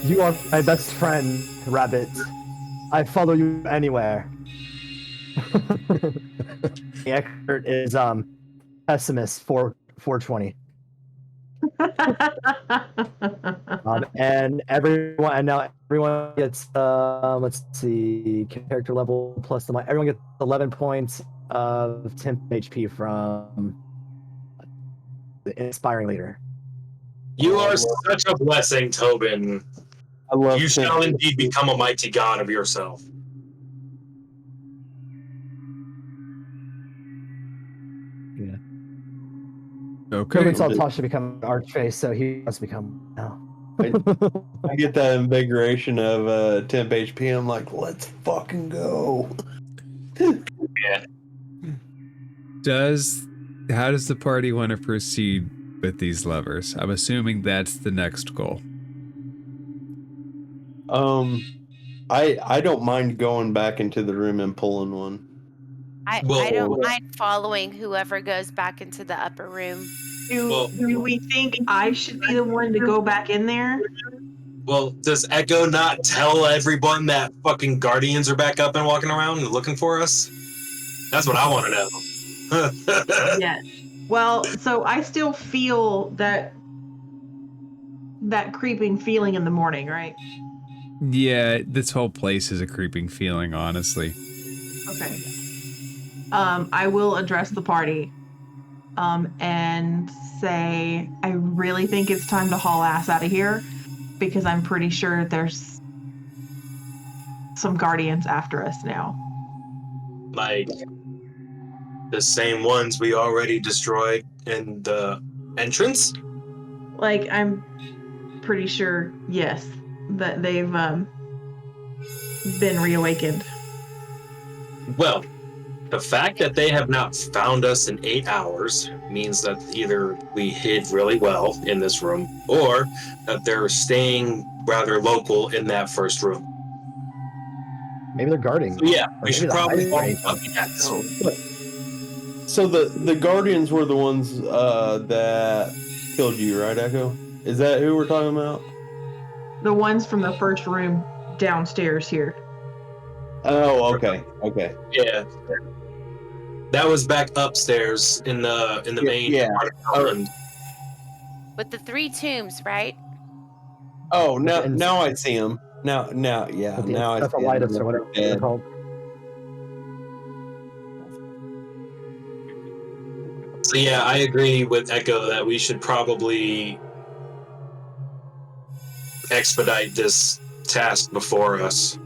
"You are my best friend, Rabbit. I follow you anywhere." The expert is pessimist 420. And everyone gets let's see, character level plus everyone gets 11 points of temp HP from the inspiring leader. You are such a blessing, Tobin. I love You shall indeed become a mighty god of yourself. Yeah. Okay. Tobin saw Tasha become an archface, so he wants to become now. I get that invigoration of temp HP. I'm like, let's fucking go. Yeah. How does the party want to proceed with these levers? I'm assuming that's the next goal. I don't mind going back into the room and pulling one. I don't mind following whoever goes back into the upper room. Do we think I should be the one to go back in there? Well, does Echo not tell everyone that fucking Guardians are back up and walking around and looking for us? That's what I want to know. Yes. Well, so I still feel that creeping feeling in the morning, right? Yeah, this whole place is a creeping feeling, honestly. Okay. I will address the party and say I really think it's time to haul ass out of here, because I'm pretty sure there's some guardians after us now. Like the same ones we already destroyed in the entrance? Like, I'm pretty sure, yes, that they've been reawakened. Well, The fact that they have not found us in 8 hours means that either we hid really well in this room, or that they're staying rather local in that first room. Maybe they're guarding. So yeah, Or we maybe should they're probably hiding. walk up next. So the Guardians were the ones that killed you, right, Echo? Is that who we're talking about? The ones from the first room downstairs here. Oh, okay. Yeah. That was back upstairs in the main part of Talhund. With the 3 tombs, right? Oh, now I see him. Now, yeah. With the Now I see encephalitis him. or whatever they're called. So yeah, I agree with Echo that we should probably expedite this task before us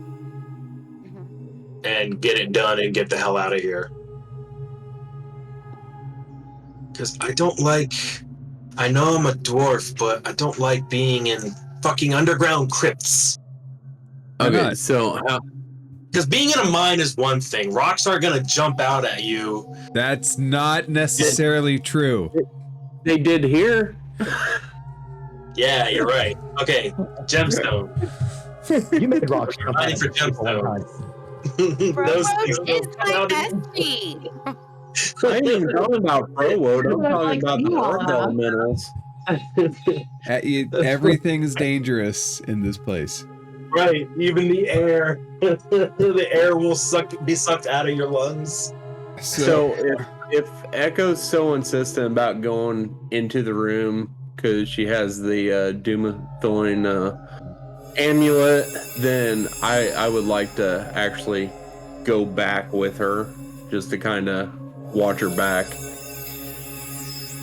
and get it done and get the hell out of here. Because I know I'm a dwarf, but I don't like being in fucking underground crypts. Okay, so Because being in a mine is one thing. Rocks are gonna jump out at you. That's not necessarily true. they did here. Yeah, you're right. Okay, gemstone. You made rocks jump Mining out for at you all the time. Those things Provost is don't come my out of- bestie. I ain't even talking about Prowood. I'm talking Like about the you earth are. elementals. Everything's dangerous in this place. Right, even the air. The air will be sucked out of your lungs. So if Echo's so insistent about going into the room because she has the Doomthorn amulet, then I would like to actually go back with her just to kind of watch her back.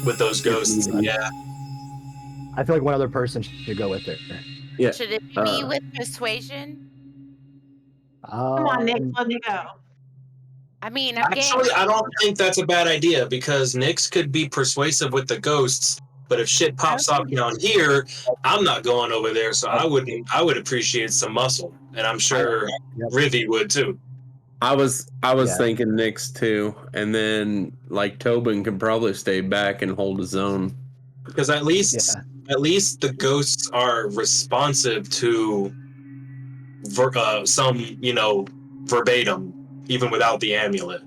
With those ghosts, yeah. I feel like one other person should go with her. Yeah. Should it be me with persuasion? Come on, Nick, let's go. I mean, I'm Actually, I don't think that's a bad idea because Nyx could be persuasive with the ghosts, but if shit pops off down here, I'm not going over there, so I would appreciate some muscle, and I'm sure Rivi would too. I was thinking Nyx too, and then like Tobin can probably stay back and hold his own. Because at least the ghosts are responsive to some, verbatim, even without the amulet.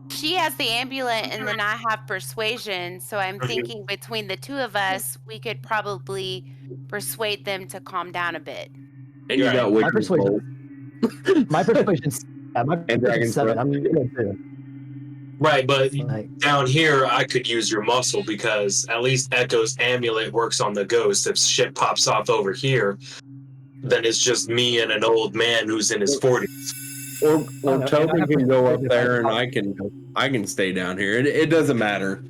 She has the amulet and then I have persuasion, so I'm thinking between the two of us, we could probably persuade them to calm down a bit. And you got my persuasion. My persuasion's 7. I'm good too. Right, but down here, I could use your muscle because at least Echo's amulet works on the ghost. If shit pops off over here, then it's just me and an old man who's in his 40s. Or Tobin can go up there and I can stay down here. It doesn't matter.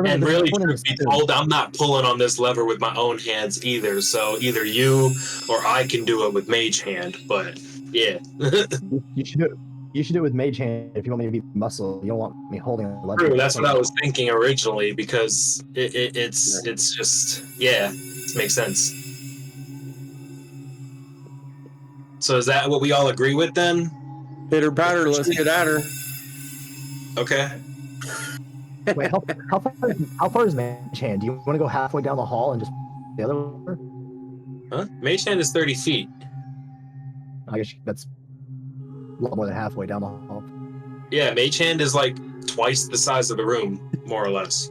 And really, truth be told, I'm not pulling on this lever with my own hands either. So either you or I can do it with Mage Hand. But yeah, you should do it. You should do it with Mage Hand if you want me to be muscle. You don't want me holding the lever. True, that's what I was thinking originally because it's just it makes sense. So is that what we all agree with then? Pitter patter, let's get at her. Okay. Wait, how far is Mage Hand? Do you want to go halfway down the hall and just the other way? Huh? Mage Hand is 30 feet. I guess that's a lot more than halfway down the hall. Yeah, Mage Hand is like twice the size of the room, more or less.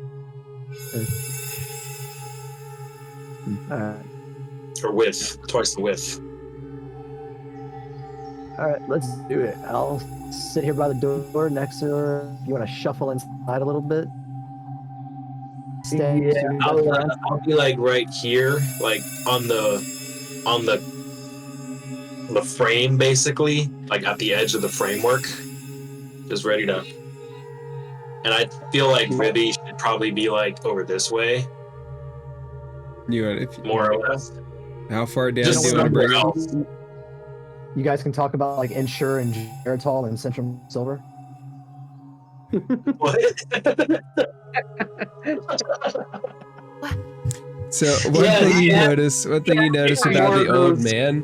Alright. Or width, twice the width. Alright, let's do it. I'll sit here by the door next to her. You want to shuffle inside a little bit? I'll be like right here, like on the frame, basically, like at the edge of the framework, just ready to. And I feel like Ribby should probably be like over this way, more or less. How far down Just do you want to bring it? else. You guys can talk about like Insure and Geritol and Central Silver. What? So one thing you notice about the old man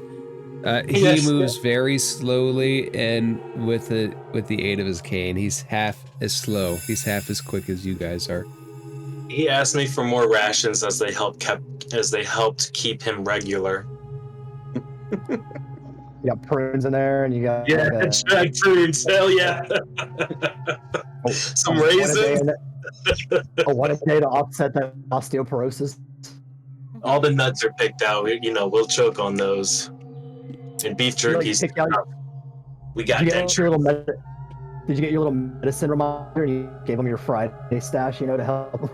He Yes. moves very slowly, and with the aid of his cane, he's half as slow. He's half as quick as you guys are. He asked me for more rations as they helped keep him regular. You got prunes in there, and you got dried prunes. Hell yeah. Some raisins. One a day to offset that osteoporosis. All the nuts are picked out. We'll choke on those. And beef jerky's picked out- we got Did you that. get your little Did you get your little medicine reminder? And you gave him your Friday stash, to help.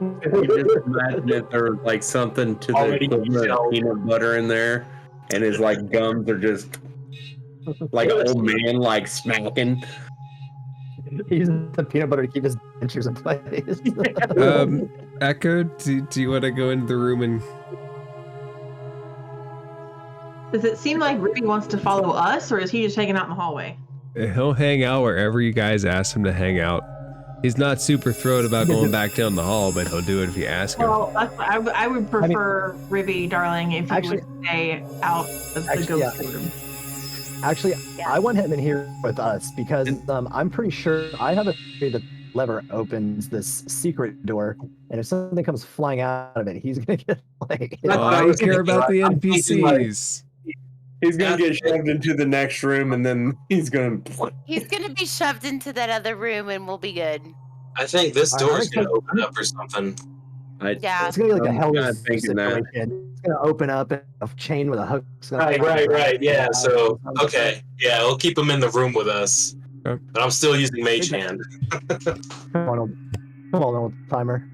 You just imagine if there was like something to the Already equivalent of shelled. peanut butter in there, and his like gums are just like an old man like smacking. He uses the peanut butter to keep his dentures in place. Echo, do you want to go into the room and? Does it seem like Ruby wants to follow us, or is he just hanging out in the hallway? He'll hang out wherever you guys ask him to hang out. He's not super thrilled about going back down the hall, but he'll do it if you ask him. Well, I would prefer Ruby, darling, if you would stay out of the ghost room. Actually, I want him in here with us because I'm pretty sure I have a theory that lever opens this secret door, and if something comes flying out of it, he's gonna get like. Oh, I care about the NPCs. He's gonna get shoved into the next room, and then he's gonna be shoved into that other room, and we'll be good. I think this door's gonna open up or something. Yeah. It's gonna be like a hell kinda of a thinking that. situation. It's gonna open up and a chain with a hook. Right. Yeah. So okay. Yeah, we'll keep him in the room with us. Okay. But I'm still using Mage Hand. Come on, old timer.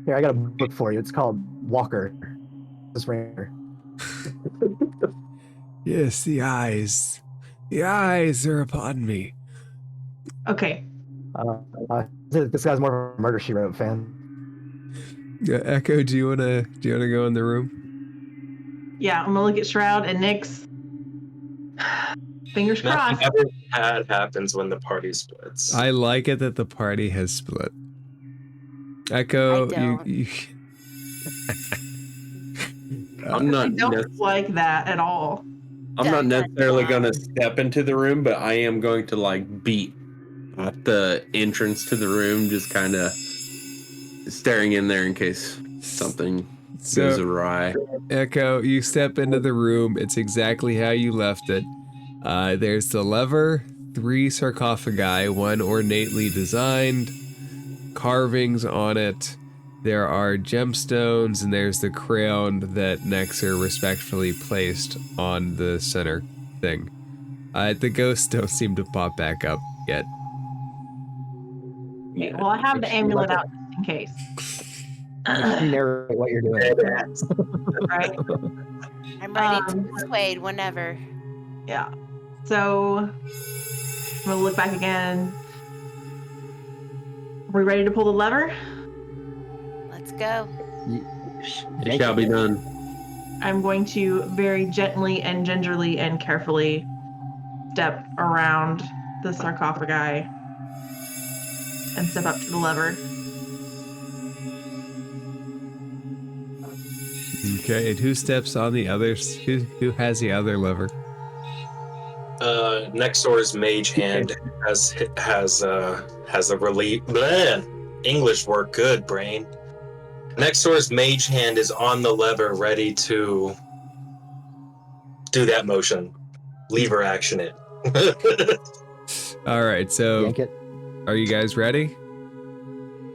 Here, I got a book for you. It's called Walker. This ringer. Yes, the eyes. The eyes are upon me. Okay. This guy's more of a Murder She Wrote fan. Yeah, Echo, do you wanna go in the room? Yeah, I'm gonna look at Shroud and Nyx. Fingers Nothing crossed. ever bad happens when the party splits. I like it that the party has split. Echo, I don't. you I'm not. I don't like that at all. I'm not necessarily gonna step into the room, but I am going to like beat at the entrance to the room, just kind of staring in there in case something goes awry. Echo, you step into the room. It's exactly how you left it. There's the lever, 3 sarcophagi, one ornately designed, carvings on it. There are gemstones, and there's the crown that Nexer respectfully placed on the center thing. The ghosts don't seem to pop back up yet. Okay, well, I have the amulet out just in case. Narrate what you're doing. Right? I'm ready to persuade whenever. Yeah. So I'm gonna look back again. Are we ready to pull the lever? Let's go. It shall be done. I'm going to very gently and gingerly and carefully step around the sarcophagi and step up to the lever. Okay, and who steps on the others? Who has the other lever? Nexor's Mage Hand has a relief. English work good, brain. Nexor's Mage Hand is on the lever, ready to do that motion. Lever action it. All right, so Yank it. are you guys ready?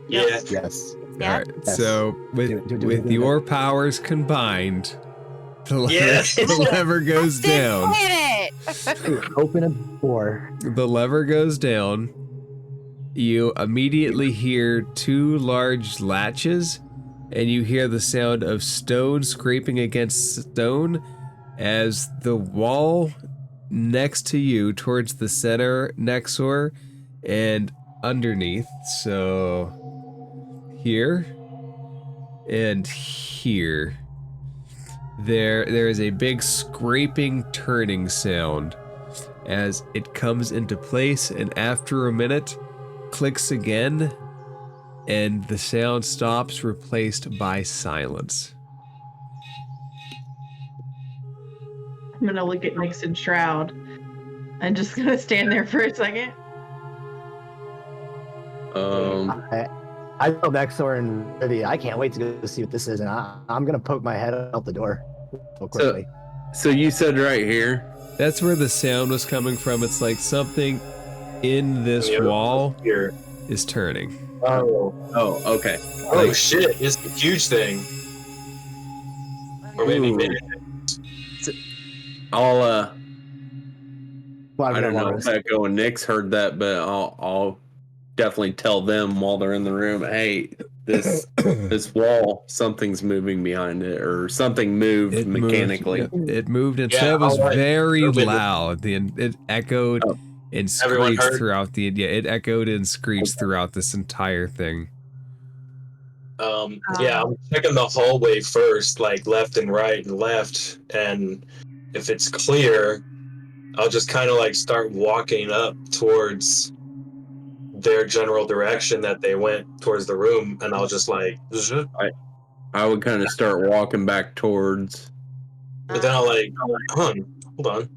Yeah. Yes. Yeah. All right, Yes. so with your powers combined, the lever goes down. Open a door. The lever goes down. You immediately hear 2 large latches, and you hear the sound of stone scraping against stone as the wall next to you towards the center, Nexor, and underneath, so here and here, there is a big scraping, turning sound as it comes into place, and after a minute, clicks again, and the sound stops, replaced by silence. I'm gonna look at Nix and Shroud. I'm just gonna stand there for a second. I go Nexor and Vivi. I can't wait to go see what this is, and I'm gonna poke my head out the door real quickly. So you said right here. That's where the sound was coming from. It's like something in this wall Here. is turning. Oh, okay. Oh shit! It's a huge thing. Or maybe Ooh. I'll Well, I don't know if Echo and Nyx heard that, but I'll definitely tell them while they're in the room. Hey, this wall, something's moving behind it, or something moved mechanically. It moved, and so it was very loud. It echoed and screeched throughout the. Yeah, it echoed and screeched throughout this entire thing. Yeah, I'm checking the hallway first, like left and right and left, and if it's clear, I'll just kind of like start walking up towards their general direction that they went towards the room, and I'll just like. I would kind of start walking back towards. But then I'll like, hold on.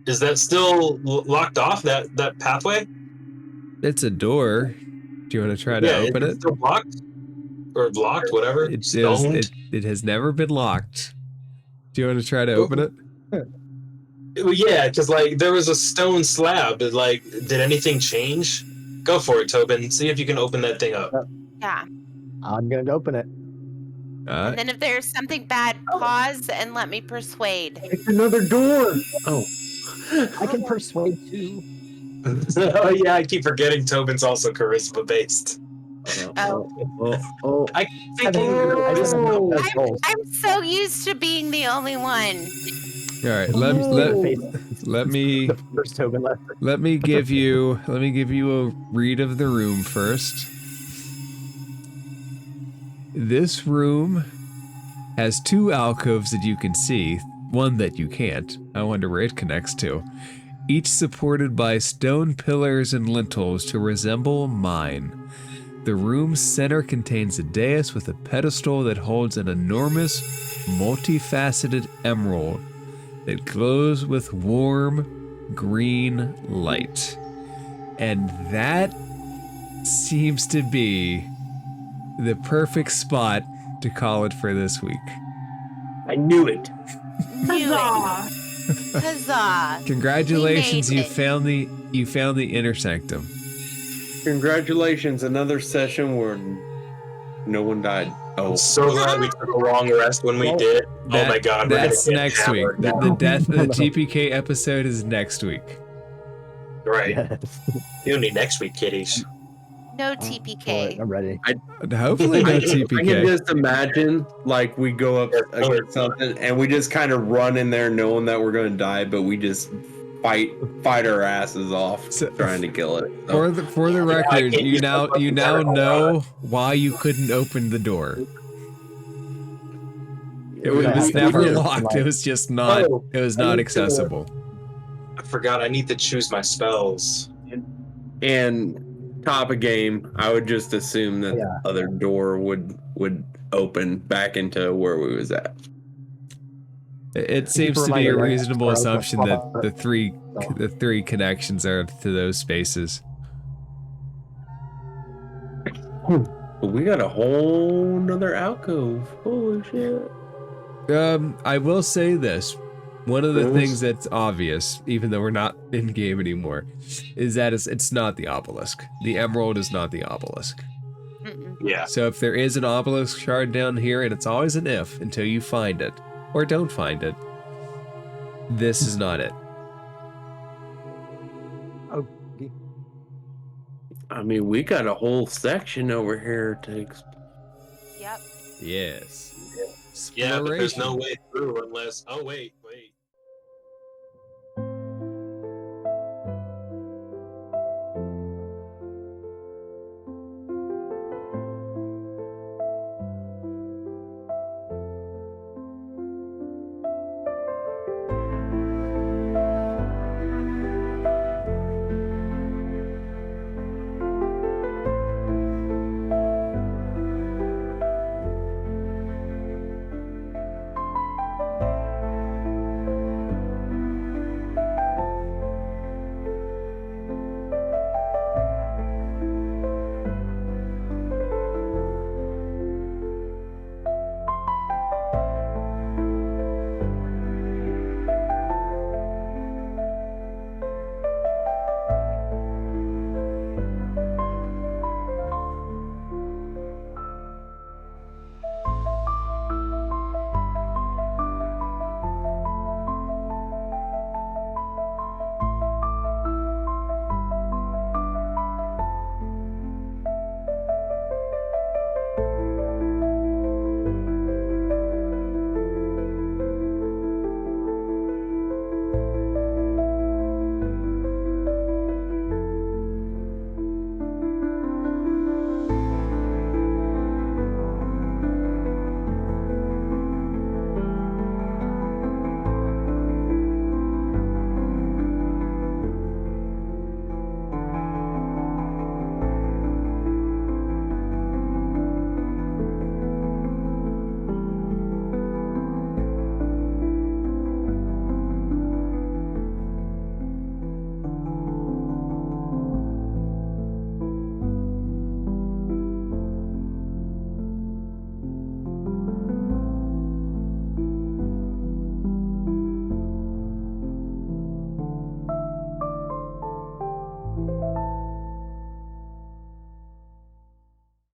Is that still locked off? That pathway? It's a door. Do you want to try to open it? Still locked? Or blocked, whatever. It has never been locked. Do you want to try to open it? Well, yeah, because like there was a stone slab. Like, did anything change? Go for it, Tobin. See if you can open that thing up. Yeah. I'm gonna open it. And then if there's something bad, pause and let me persuade. It's another door. Oh, I can persuade too. Oh yeah, I keep forgetting Tobin's also charisma based. Oh. I think I'm so used to being the only one. All right, let me first Tobin left. let me give you a read of the room first. This room has two alcoves that you can see, one that you can't. I wonder where it connects to. Each supported by stone pillars and lintels to resemble mine. The room's center contains a dais with a pedestal that holds an enormous, multifaceted emerald that glows with warm, green light. And that seems to be the perfect spot to call it for this week. I knew it. Huzzah! Huzzah! Congratulations, you found the inner sanctum. Congratulations, another session where no one died. Oh, I'm so glad we took a long rest when we did. Oh my god, that's next week. The death of the No. TPK episode is next week. Right. Yes. Only next week, kiddies. No Alright, TPK. I'm ready. Hopefully no I can TPK. just imagine, like, we go up against something and we just kind of run in there knowing that we're going to die, but we just fight our asses off trying to kill it. So. For the record, you now know why you couldn't open the door. It was never locked. It was just not. It was not accessible. I forgot I need to choose my spells. And top of game, I would just assume that the other door would open back into where we was at. It seems to be a reasonable assumption that the three connections are to those spaces. But we got a whole nother alcove. Holy shit. I will say this. One of the things that's obvious, even though we're not in game anymore, is that it's not the obelisk. The emerald is not the obelisk. Yeah. So if there is an obelisk shard down here, and it's always an if until you find it, or don't find it, this is not it. Okay. I mean, we got a whole section over here to Yep. Yes. Yeah, but there's no way through unless. Oh wait.